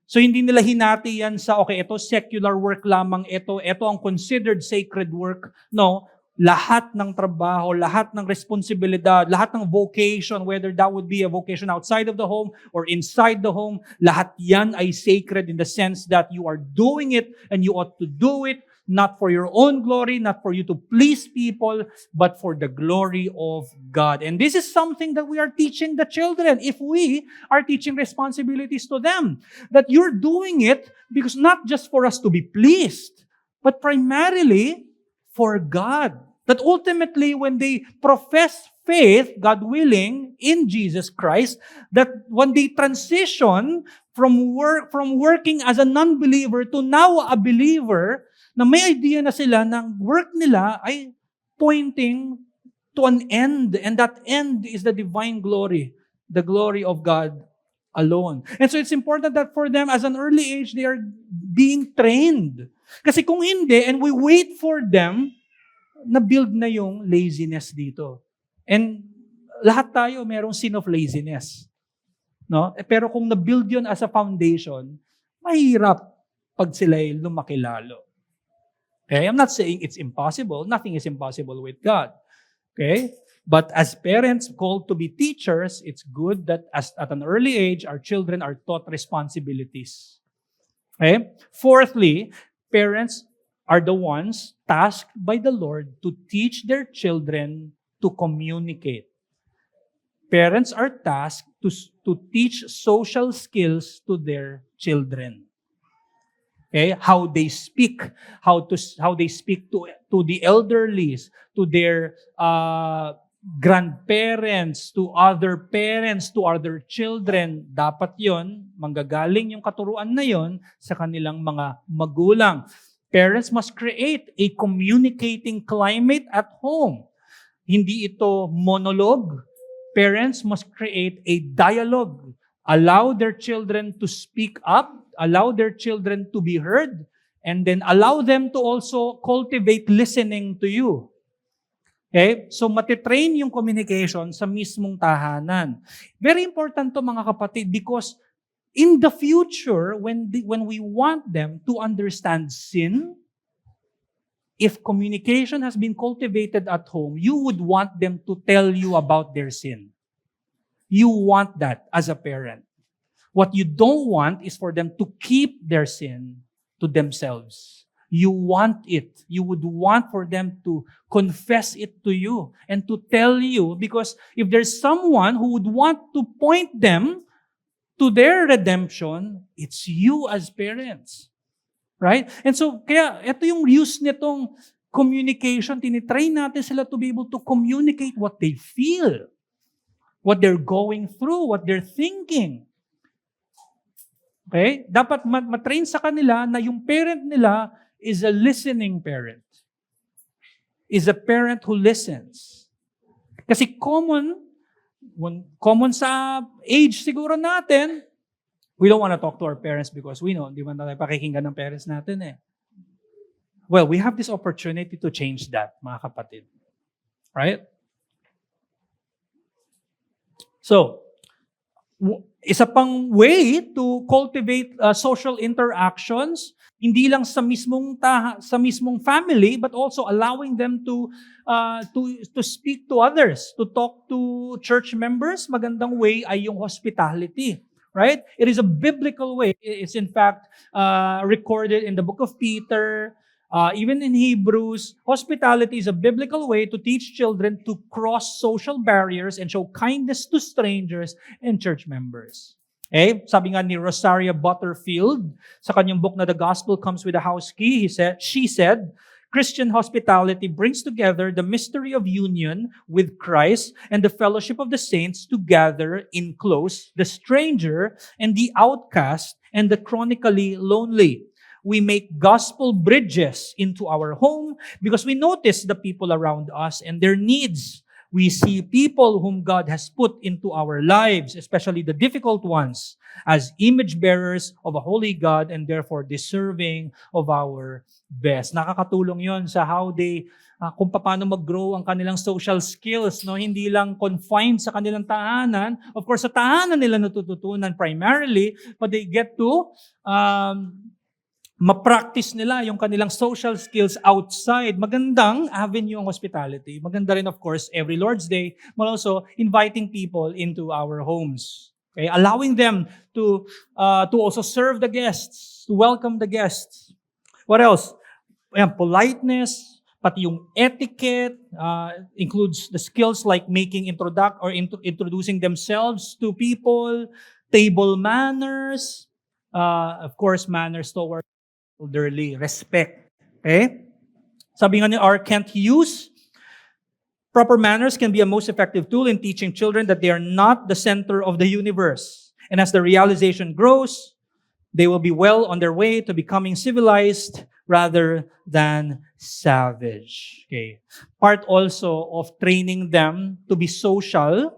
So hindi nila hinati yan sa, okay, ito secular work lamang, ito ang considered sacred work. No, lahat ng trabaho, lahat ng responsibilidad, lahat ng vocation, whether that would be a vocation outside of the home or inside the home, lahat yan ay sacred in the sense that you are doing it and you ought to do it not for your own glory, not for you to please people, but for the glory of God. And this is something that we are teaching the children. If we are teaching responsibilities to them, that you're doing it because not just for us to be pleased, but primarily for God. That ultimately, when they profess faith, God willing, in Jesus Christ, that when they transition from working as a non-believer to now a believer, na may idea na sila ng work nila ay pointing to an end. And that end is the divine glory, the glory of God alone. And so it's important that for them, as an early age, they are being trained. Kasi kung hindi, and we wait for them, na-build na yung laziness dito. And lahat tayo merong sin of laziness. No? Pero kung na-build yun as a foundation, mahirap pag sila'y lumaki lalo. Okay? I'm not saying it's impossible. Nothing is impossible with God. Okay? But as parents called to be teachers, it's good that at an early age, our children are taught responsibilities. Okay? Fourthly, parents are the ones tasked by the Lord to teach their children to communicate. Parents are tasked to teach social skills to their children. Okay? How they speak, how they speak to the elderlies, to their grandparents, to other parents, to other children. Dapat yon, manggagaling yung katuruan na yon sa kanilang mga magulang. Parents must create a communicating climate at home. Hindi ito monologue. Parents must create a dialogue. Allow their children to speak up, allow their children to be heard, and then allow them to also cultivate listening to you. Okay? So, matitrain yung communication sa mismong tahanan. Very important to mga kapatid because in the future, when we want them to understand sin, if communication has been cultivated at home, you would want them to tell you about their sin. You want that as a parent. What you don't want is for them to keep their sin to themselves. you want it. You would want for them to confess it to you and to tell you, because if there's someone who would want to point them to their redemption, it's you as parents. Right? And so, kaya ito yung use nitong communication. Tinitry natin sila to be able to communicate what they feel, what they're going through, what they're thinking. Okay? Dapat matrain sa kanila na yung parent nila is a listening parent. Is a parent who listens. Kasi common sa age siguro natin, we don't want to talk to our parents because we know, hindi man tayo pakikinggan ng parents natin eh. Well, we have this opportunity to change that, mga kapatid. Right? So, isa pang way to cultivate social interactions, hindi lang sa mismong family, but also allowing them to speak to others, to talk to church members. Magandang way ay yung hospitality. Right? It is a biblical way. It's in fact recorded in the book of Peter, even in Hebrews. Hospitality is a biblical way to teach children to cross social barriers and show kindness to strangers and church members. Okay? Sabi nga ni Rosaria Butterfield sa kanyang book na The Gospel Comes with a House Key, she said, Christian hospitality brings together the mystery of union with Christ and the fellowship of the saints to gather in close the stranger and the outcast and the chronically lonely. We make gospel bridges into our home because we notice the people around us and their needs. We see people whom God has put into our lives, especially the difficult ones, as image bearers of a holy God and therefore deserving of our best. Nakakatulong yon sa how they, kung paano mag-grow ang kanilang social skills, no? Hindi lang confined sa kanilang tahanan. Of course, sa tahanan nila natututunan primarily, but they get to ma-practice nila yung kanilang social skills outside. Magandang avenue ang hospitality. Maganda rin, of course, every Lord's Day, but also inviting people into our homes. Okay? Allowing them to also serve the guests, to welcome the guests. What else? Ayan, politeness, pati yung etiquette, includes the skills like making introducing themselves to people, table manners, of course, manners toward elderly, respect. Okay? Sabi nga ni R. Kent Hughes, proper manners can be a most effective tool in teaching children that they are not the center of the universe. And as the realization grows, they will be well on their way to becoming civilized rather than savage. Okay. Part also of training them to be socially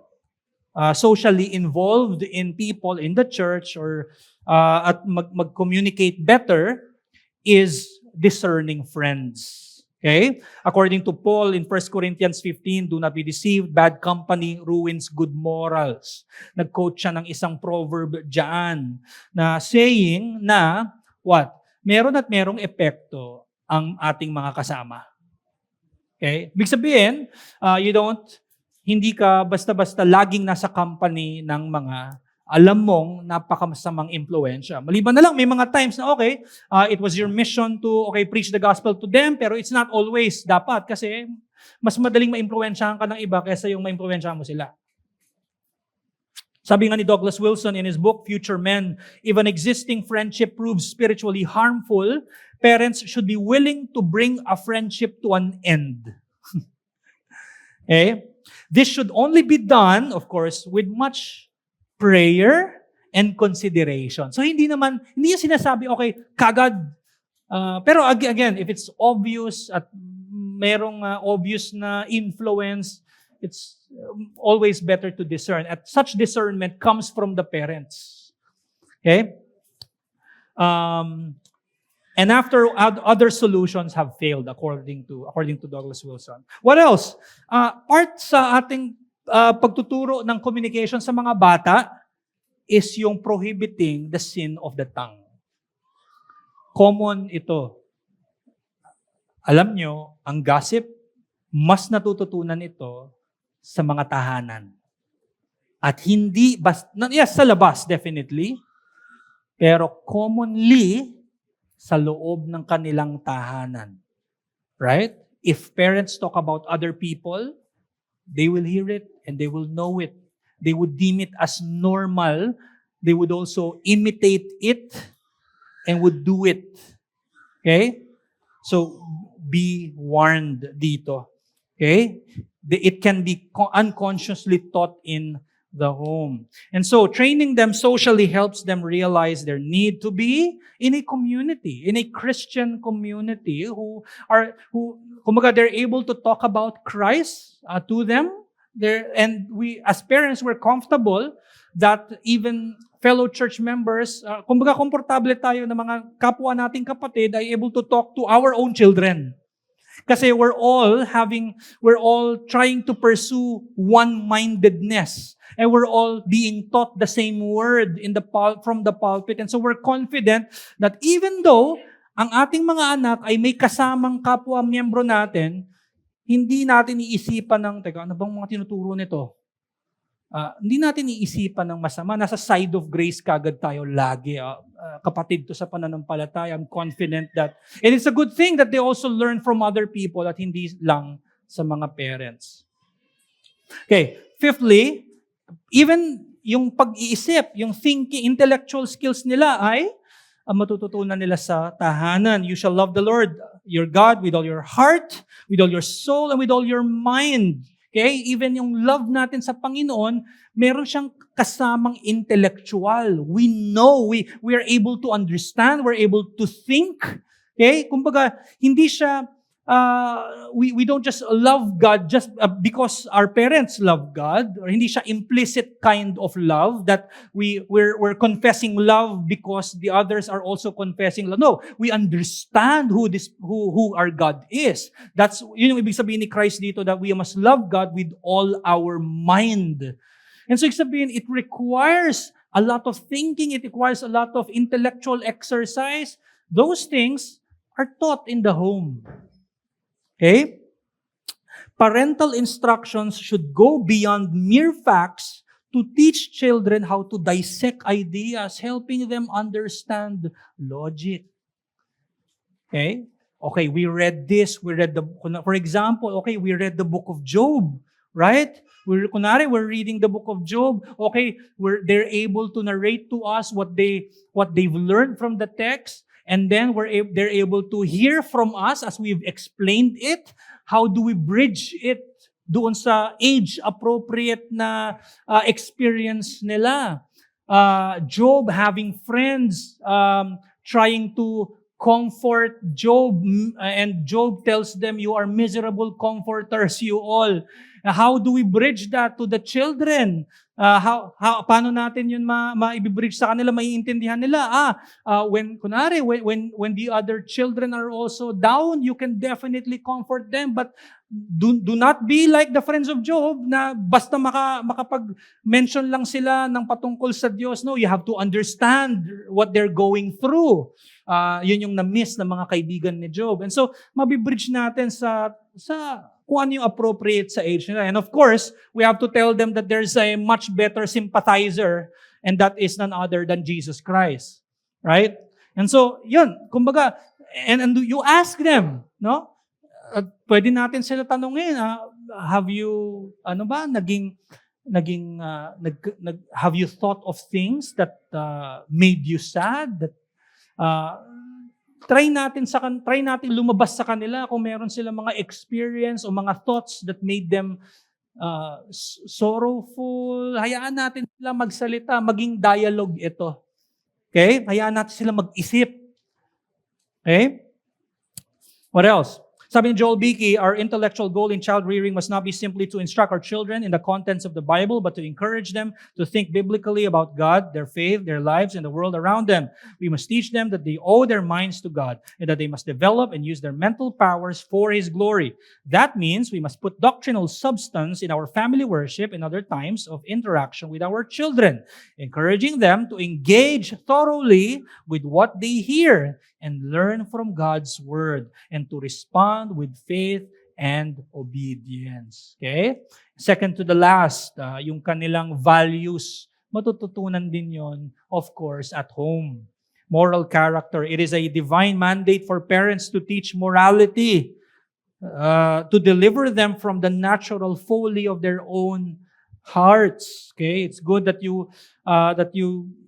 involved in people in the church or at mag-communicate better is discerning friends. Okay? According to Paul in 1 Corinthians 15, do not be deceived, bad company ruins good morals. Nag-quote siya ng isang proverb dyan na saying na, what? Meron at merong epekto ang ating mga kasama. Okay? Ibig sabihin, hindi ka basta-basta laging nasa company ng mga alam mong napakamasamang impluensya. Maliban na lang, may mga times na it was your mission to preach the gospel to them, pero it's not always dapat kasi mas madaling maimpluwensyahan ka ng iba kaysa yung maimpluwensyahan mo sila. Sabi nga ni Douglas Wilson in his book, Future Men, if an existing friendship proves spiritually harmful, parents should be willing to bring a friendship to an end. Okay? This should only be done, of course, with much prayer and consideration. So hindi yung sinasabi, kagad. Pero again, if it's obvious at merong obvious na influence, it's always better to discern. At such discernment comes from the parents. Okay? And after other solutions have failed, according to Douglas Wilson. What else? Part sa ating pagtuturo ng communication sa mga bata is yung prohibiting the sin of the tongue. Common ito. Alam nyo, ang gossip, mas natututunan ito sa mga tahanan. At yes, sa labas, definitely. Pero commonly, sa loob ng kanilang tahanan. Right? If parents talk about other people, they will hear it and they will know it. They would deem it as normal. They would also imitate it and would do it. Okay? So, be warned dito. Okay? It can be unconsciously taught in the home. And so, training them socially helps them realize their need to be in a community, in a Christian community kumbaga, they're able to talk about Christ to them. And we, as parents, we're comfortable that even fellow church members, kumbaga, komportable tayo na mga kapwa nating kapatid ay able to talk to our own children. Kasi we're all trying to pursue one-mindedness. And we're all being taught the same word from the pulpit. And so we're confident that even though ang ating mga anak ay may kasamang kapwa miyembro natin, hindi natin iisipan teka, ano bang mga tinuturo nito? Hindi natin iisipan ng masama. Nasa side of grace kagad tayo lagi. Kapatid to sa pananampalataya. I'm confident that, and it's a good thing that they also learn from other people at hindi lang sa mga parents. Okay, fifthly, even yung pag-iisip, yung thinking, intellectual skills nila ay matututunan nila sa tahanan. You shall love the Lord, your God, with all your heart, with all your soul, and with all your mind. Okay? Even yung love natin sa Panginoon, meron siyang kasamang intellectual. We know, we are able to understand, we're able to think. Okay? Kumbaga, hindi siya, we don't just love God just because our parents love God, or hindi siya implicit kind of love that we're confessing love because the others are also confessing love. No, we understand who our God is. That's yun yung ibig sabihin ni Christ dito, that we must love God with all our mind. And so ibig sabihin, it requires a lot of thinking, it requires a lot of intellectual exercise. Those things are taught in the home. Okay? Parental instructions should go beyond mere facts to teach children how to dissect ideas, helping them understand logic. Okay? Okay, we read this, for example, okay, we read the book of Job, right? We're reading the book of Job. Okay, they're able to narrate to us what they've learned from the text. And then they're able to hear from us as we've explained it. How do we bridge it doon sa age-appropriate na experience nila? Job having friends trying to comfort Job, and Job tells them, "You are miserable comforters, you all." How do we bridge that to the children? Paano natin yun ma-bridge sa kanila, maiintindihan nila? When the other children are also down, you can definitely comfort them, but do not be like the friends of Job na basta makapag-mention lang sila ng patungkol sa Diyos. No, you have to understand what they're going through. Yun yung na-miss ng mga kaibigan ni Job. And so, mabibridge natin sa kung ano yung appropriate sa age nila. And of course, we have to tell them that there's a much better sympathizer, and that is none other than Jesus Christ. Right? And so, yun, kumbaga, and you ask them, no? Pwede natin sila tanungin, have you, have you thought of things that made you sad? That try natin lumabas sa kanila kung meron silang mga experience o mga thoughts that made them sorrowful. Hayaan natin sila magsalita, maging dialogue ito. Okay? Hayaan natin sila mag-isip. Okay? What else? Sabi ni Joel Beakey, our intellectual goal in child rearing must not be simply to instruct our children in the contents of the Bible, but to encourage them to think biblically about God, their faith, their lives, and the world around them. We must teach them that they owe their minds to God, and that they must develop and use their mental powers for His glory. That means we must put doctrinal substance in our family worship and other times of interaction with our children, encouraging them to engage thoroughly with what they hear and learn from God's Word, and to respond with faith and obedience. Okay? Second to the last, yung kanilang values, matututunan din yon, of course, at home. moral character. It is a divine mandate for parents to teach morality, to deliver them from the natural folly of their own hearts. Okay, it's good that you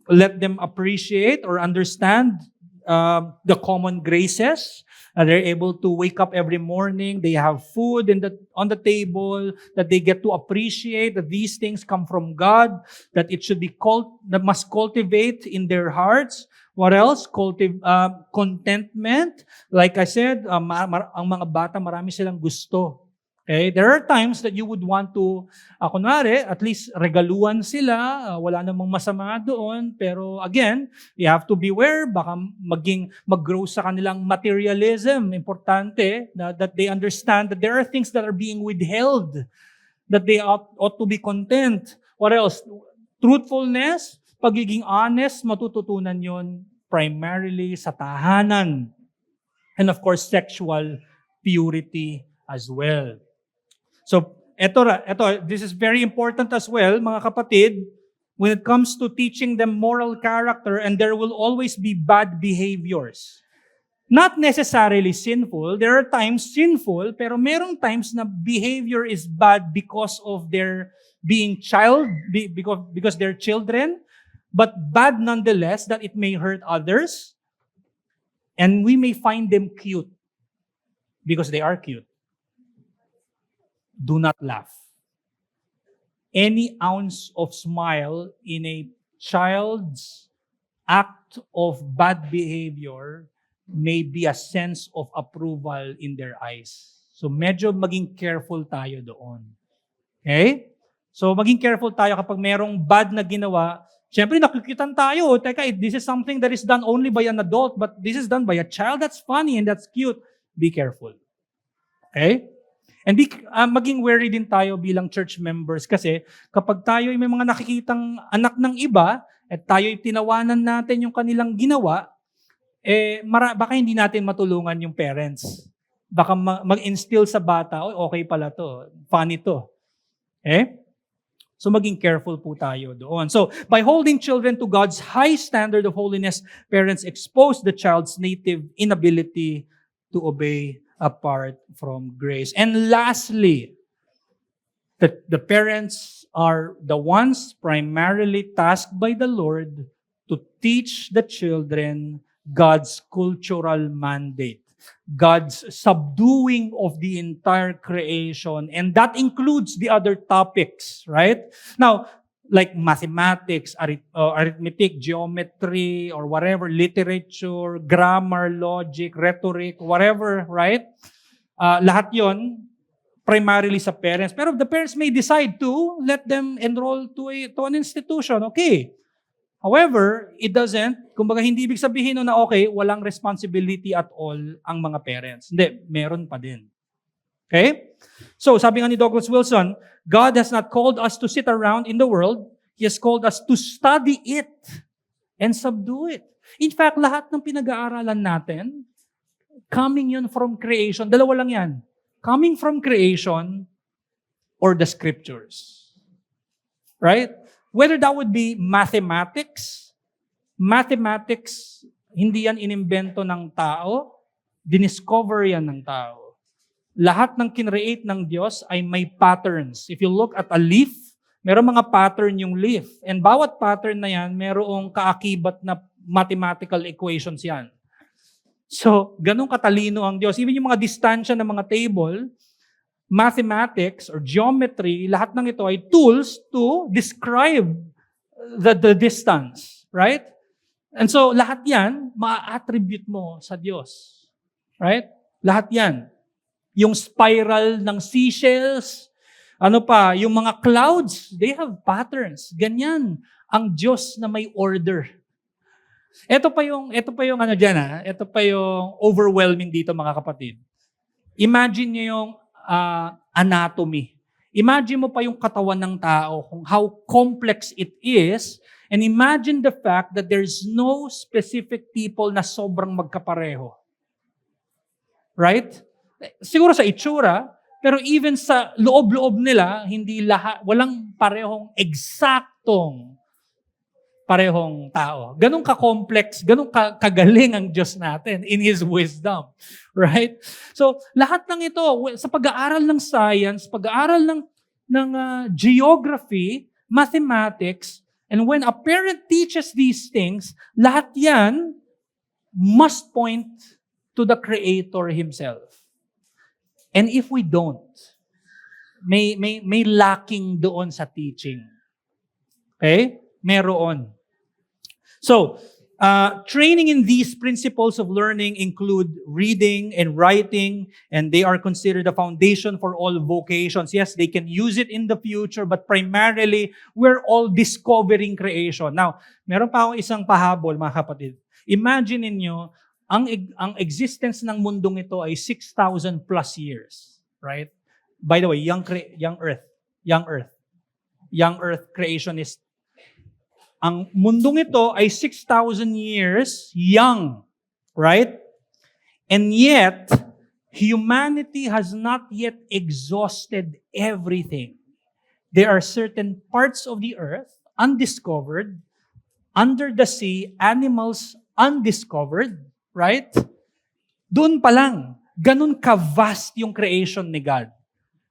let them appreciate or understand the common graces. They're able to wake up every morning. They have food on the table, that they get to appreciate that these things come from God, that it should be that must cultivate in their hearts. What else? Contentment. Like I said, ang mga bata, marami silang gusto. Okay? There are times that you would want to, kunwari, at least regaluan sila, wala namang masama doon, pero again, you have to beware, baka mag-grow sa kanilang materialism. Importante that they understand that there are things that are being withheld, that they ought to be content. What else? Truthfulness, pagiging honest, matututunan yon primarily sa tahanan. And of course, sexual purity as well. So, this is very important as well, mga kapatid, when it comes to teaching them moral character, and there will always be bad behaviors. Not necessarily sinful. There are times sinful, pero merong times na behavior is bad because of their being because they're children, but bad nonetheless, that it may hurt others, and we may find them cute because they are cute. Do not laugh. Any ounce of smile in a child's act of bad behavior may be a sense of approval in their eyes. So medyo maging careful tayo doon. Okay? So maging careful tayo kapag merong bad na ginawa. Siyempre nakikitan tayo. Teka, this is something that is done only by an adult, but this is done by a child. That's funny and that's cute. Be careful. Okay? And maging wary din tayo bilang church members kasi kapag tayo may mga nakikitang anak ng iba at tayo'y tinawanan natin yung kanilang ginawa, baka hindi natin matulungan yung parents. Baka mag-instill sa bata, okay pala to, funny to. So maging careful po tayo doon. So by holding children to God's high standard of holiness, parents expose the child's native inability to obey apart from grace. And lastly, the parents are the ones primarily tasked by the Lord to teach the children God's cultural mandate, God's subduing of the entire creation, and that includes the other topics, right? Now, like mathematics, arithmetic, geometry, or whatever, literature, grammar, logic, rhetoric, whatever, right? Lahat yon primarily sa parents. Pero the parents may decide to let them enroll to an institution. Okay. However, it doesn't, kumbaga hindi ibig sabihin na okay, walang responsibility at all ang mga parents. Hindi, meron pa din. Okay? So, sabi nga ni Douglas Wilson, God has not called us to sit around in the world. He has called us to study it and subdue it. In fact, lahat ng pinag-aaralan natin, coming yun from creation. Dalawa lang yan. Coming from creation or the scriptures. Right? Whether that would be mathematics, hindi yan inimbento ng tao, diniscover yan ng tao. Lahat ng kinreate ng Diyos ay may patterns. If you look at a leaf, meron mga pattern yung leaf. And bawat pattern na yan, merong kaakibat na mathematical equations yan. So, ganun katalino ang Diyos. Even yung mga distansya ng mga table, mathematics or geometry, lahat ng ito ay tools to describe the distance. Right? And so, lahat yan, ma-attribute mo sa Diyos. Right? Lahat yan. Yung spiral ng seashells, yung mga clouds, they have patterns. Ganyan ang Diyos na may order. Ito pa yung ito pa yung overwhelming dito mga kapatid. Imagine niyo yung anatomy. Imagine mo pa yung katawan ng tao, kung how complex it is, and imagine the fact that there's no specific people na sobrang magkapareho. Right? Siguro sa itsura, pero even sa loob-loob nila, hindi lahat, walang parehong eksaktong parehong tao. Ganun ka-complex, ganun kagaling ang Diyos natin in His wisdom. Right? So, lahat ng ito, sa pag-aaral ng science, pag-aaral ng geography, mathematics, and when a parent teaches these things, lahat yan must point to the Creator Himself. And if we don't, may lacking doon sa teaching. Okay? Meron. So, training in these principles of learning include reading and writing, and they are considered the foundation for all vocations. Yes, they can use it in the future, but primarily, we're all discovering creation. Now, meron pa akong isang pahabol, mga kapatid. Imagine ninyo, ang existence ng mundong ito ay 6,000 plus years. Right? By the way, young Earth creationist. Ang mundong ito ay 6,000 years young, right? And yet, humanity has not yet exhausted everything. There are certain parts of the earth undiscovered, under the sea, animals undiscovered, right? Doon pa lang, ganun ka-vast yung creation ni God.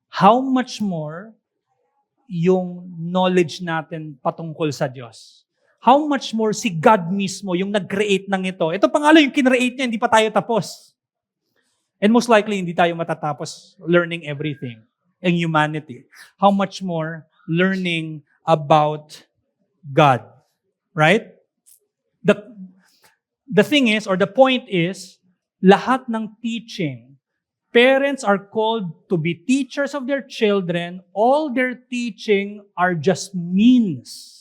How much more yung knowledge natin patungkol sa Diyos? How much more si God mismo yung nag-create ng ito? Ito pa nga lang yung kinreate niya, hindi pa tayo tapos. And most likely, hindi tayo matatapos learning everything in humanity. How much more learning about God? Right? The thing is, or the point is, lahat ng teaching, parents are called to be teachers of their children. All their teaching are just means.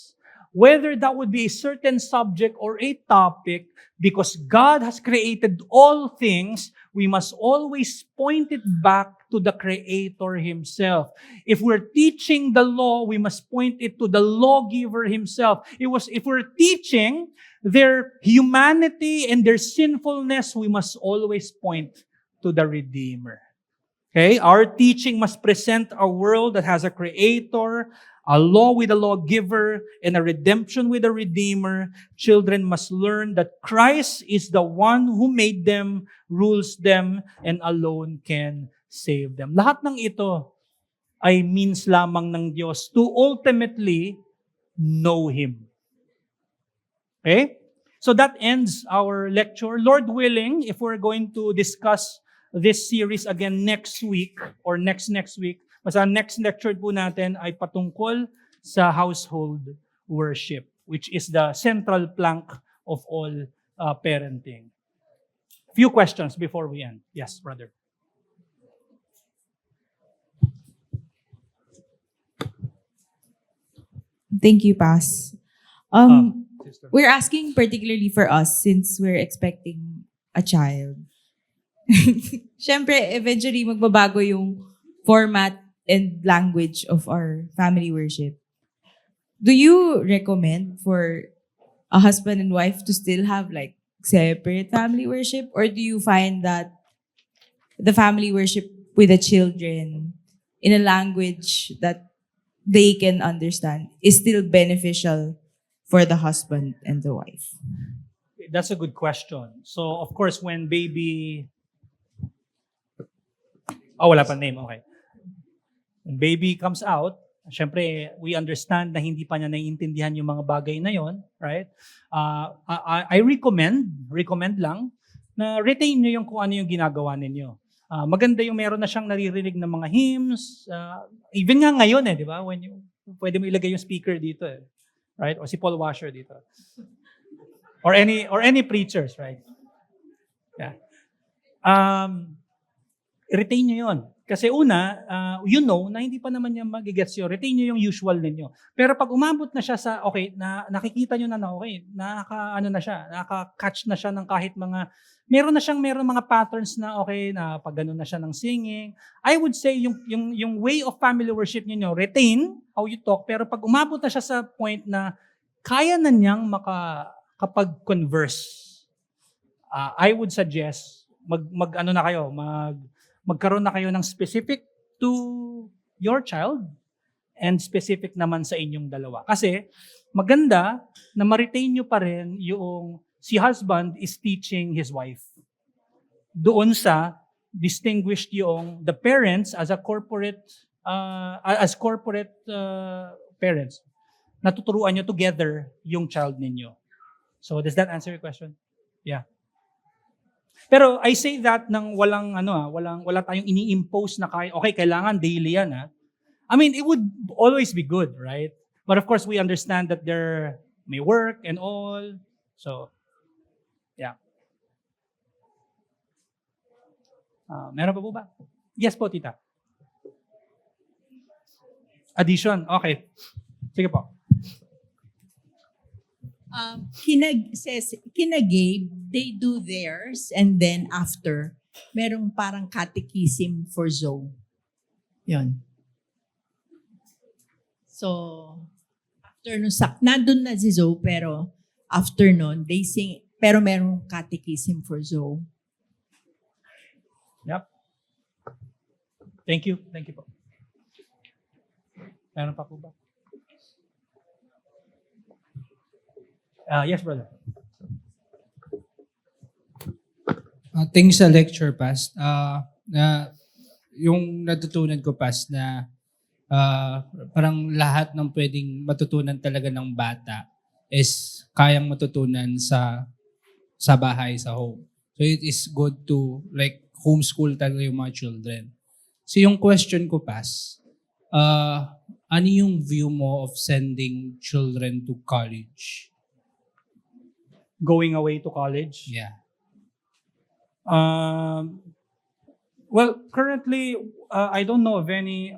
Whether that would be a certain subject or a topic, because God has created all things, we must always point it back to the Creator Himself. If we're teaching the law, we must point it to the lawgiver Himself. If we're teaching their humanity and their sinfulness, we must always point to the Redeemer. Okay? Our teaching must present a world that has a Creator, a law with a lawgiver, and a redemption with a Redeemer. Children must learn that Christ is the one who made them, rules them, and alone can save them. Lahat ng ito ay means lamang ng Diyos to ultimately know Him. Okay? So that ends our lecture. Lord willing, if we're going to discuss this series again next week or next week, mas ang next lecture po natin ay patungkol sa household worship, which is the central plank of all parenting. Few questions before we end. Yes, brother. Thank you, Pas. Sister. We're asking particularly for us since we're expecting a child. Siyempre, eventually magbabago yung format and language of our family worship. Do you recommend for a husband and wife to still have like separate family worship? Or do you find that the family worship with the children in a language that they can understand is still beneficial for the husband and the wife? That's a good question. So, of course, when baby... wala pa name. Okay. When baby comes out, syempre, we understand na hindi pa niya naiintindihan yung mga bagay na yon, right? I recommend lang na retain niyo yung kung ano yung ginagawa ninyo. Maganda yung meron na siyang naririnig ng mga hymns. Even nga ngayon di ba? Pwede mo ilagay yung speaker dito right? O si Paul Washer dito. Or any preachers, right? Yeah. Retain nyo yun. Kasi una, you know na hindi pa naman niya magigets yun. Retain nyo yung usual ninyo. Pero pag umabot na siya sa, nakikita nyo na nakaka-catch na siya ng kahit mga, meron mga patterns na na pag ganun na siya ng singing. I would say yung way of family worship niyo, retain how you talk, pero pag umabot na siya sa point na kaya na niyang makapag-converse, I would suggest magkaroon na kayo ng specific to your child and specific naman sa inyong dalawa. Kasi maganda na ma-retain nyo pa rin yung si husband is teaching his wife. Doon sa distinguished yung the parents as a corporate parents. Natuturuan nyo together yung child ninyo. So does that answer your question? Yeah. Pero I say that nang wala tayong ini-impose na kailangan daily yan ha. I mean, it would always be good, right? But of course, we understand that there may work and all. So, yeah. Meron pa po ba? Yes po, tita. Addition, okay. Sige po. Kina-Gabe, they do theirs and then after, merong parang catechism for Zoe. Yun. So, after nun, nandun na si Zoe, pero after nun, they sing, pero merong catechism for Zoe. Yep. Thank you. Thank you po. Meron pa po ba? Yes, brother. Thanks sa lecture, Past. Yung natutunan ko, Past, na parang lahat ng pwedeng matutunan talaga ng bata is kayang matutunan sa bahay, sa home. So it is good to like homeschool talaga yung mga children. So yung question ko, Past, ano yung view mo of sending children to college? Going away to college? Yeah. Well, currently, I don't know of any,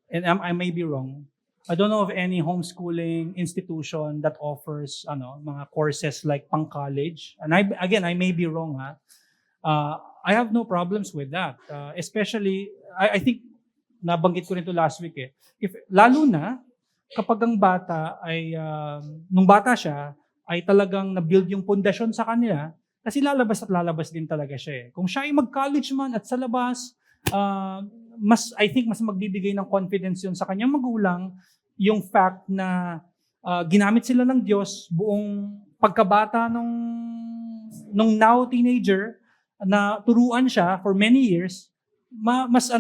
and I may be wrong, I don't know of any homeschooling institution that offers mga courses like pang-college. And I may be wrong. I have no problems with that. Especially, I think, nabanggit ko rin to last week lalo na, kapag ang bata ay, nung bata siya, ay talagang na-build yung pundasyon sa kanila, kasi lalabas at lalabas din talaga siya. Kung siya ay mag-college man at sa labas, I think mas magbibigay ng confidence yun sa kanyang magulang, yung fact na ginamit sila ng Diyos buong pagkabata nung now teenager, na turuan siya for many years, mas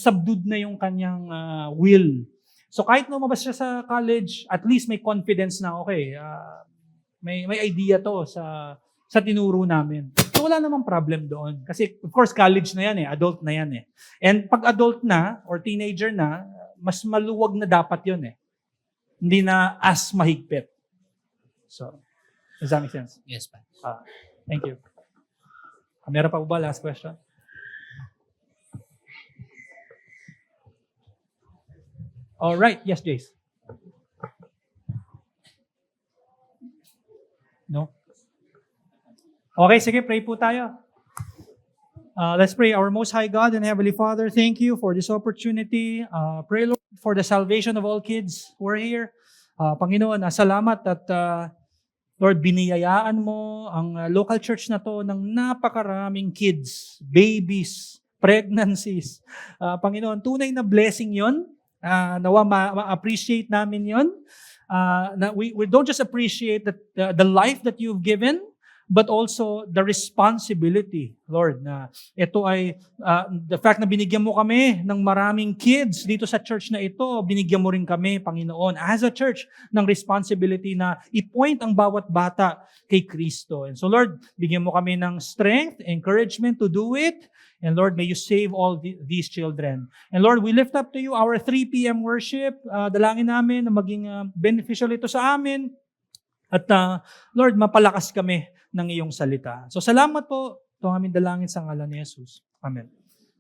subdued na yung kanyang will. So kahit lumabas siya sa college, at least may confidence na may idea to sa tinuro namin. So wala namang problem doon. Kasi of course college na yan adult na yan And pag adult na or teenager na, mas maluwag na dapat yun Hindi na as mahigpit. So, does that make sense? Yes, pa. Thank you. Meron pa po ba last question? All right. Yes, Jace. No? Okay, sige, pray po tayo. Let's pray. Our Most High God and Heavenly Father, thank you for this opportunity. Pray, Lord, for the salvation of all kids who are here. Panginoon, salamat at Lord, biniyayaan mo ang local church na to ng napakaraming kids, babies, pregnancies. Panginoon, tunay na blessing yon. Nawa ma-appreciate namin yon. We don't just appreciate the life that you've given, but also the responsibility, Lord, na ito ay the fact na binigyan mo kami ng maraming kids dito sa church na ito, binigyan mo rin kami, Panginoon, as a church, ng responsibility na i-point ang bawat bata kay Kristo. And so, Lord, bigyan mo kami ng strength, encouragement to do it, and Lord, may you save all these children. And Lord, we lift up to you our 3 p.m. worship. Dalangin namin na maging beneficial ito sa amin. At Lord, mapalakas kami ng iyong salita. So salamat po. Ito ang aming dalangin sa ngalan ni Jesus. Amen.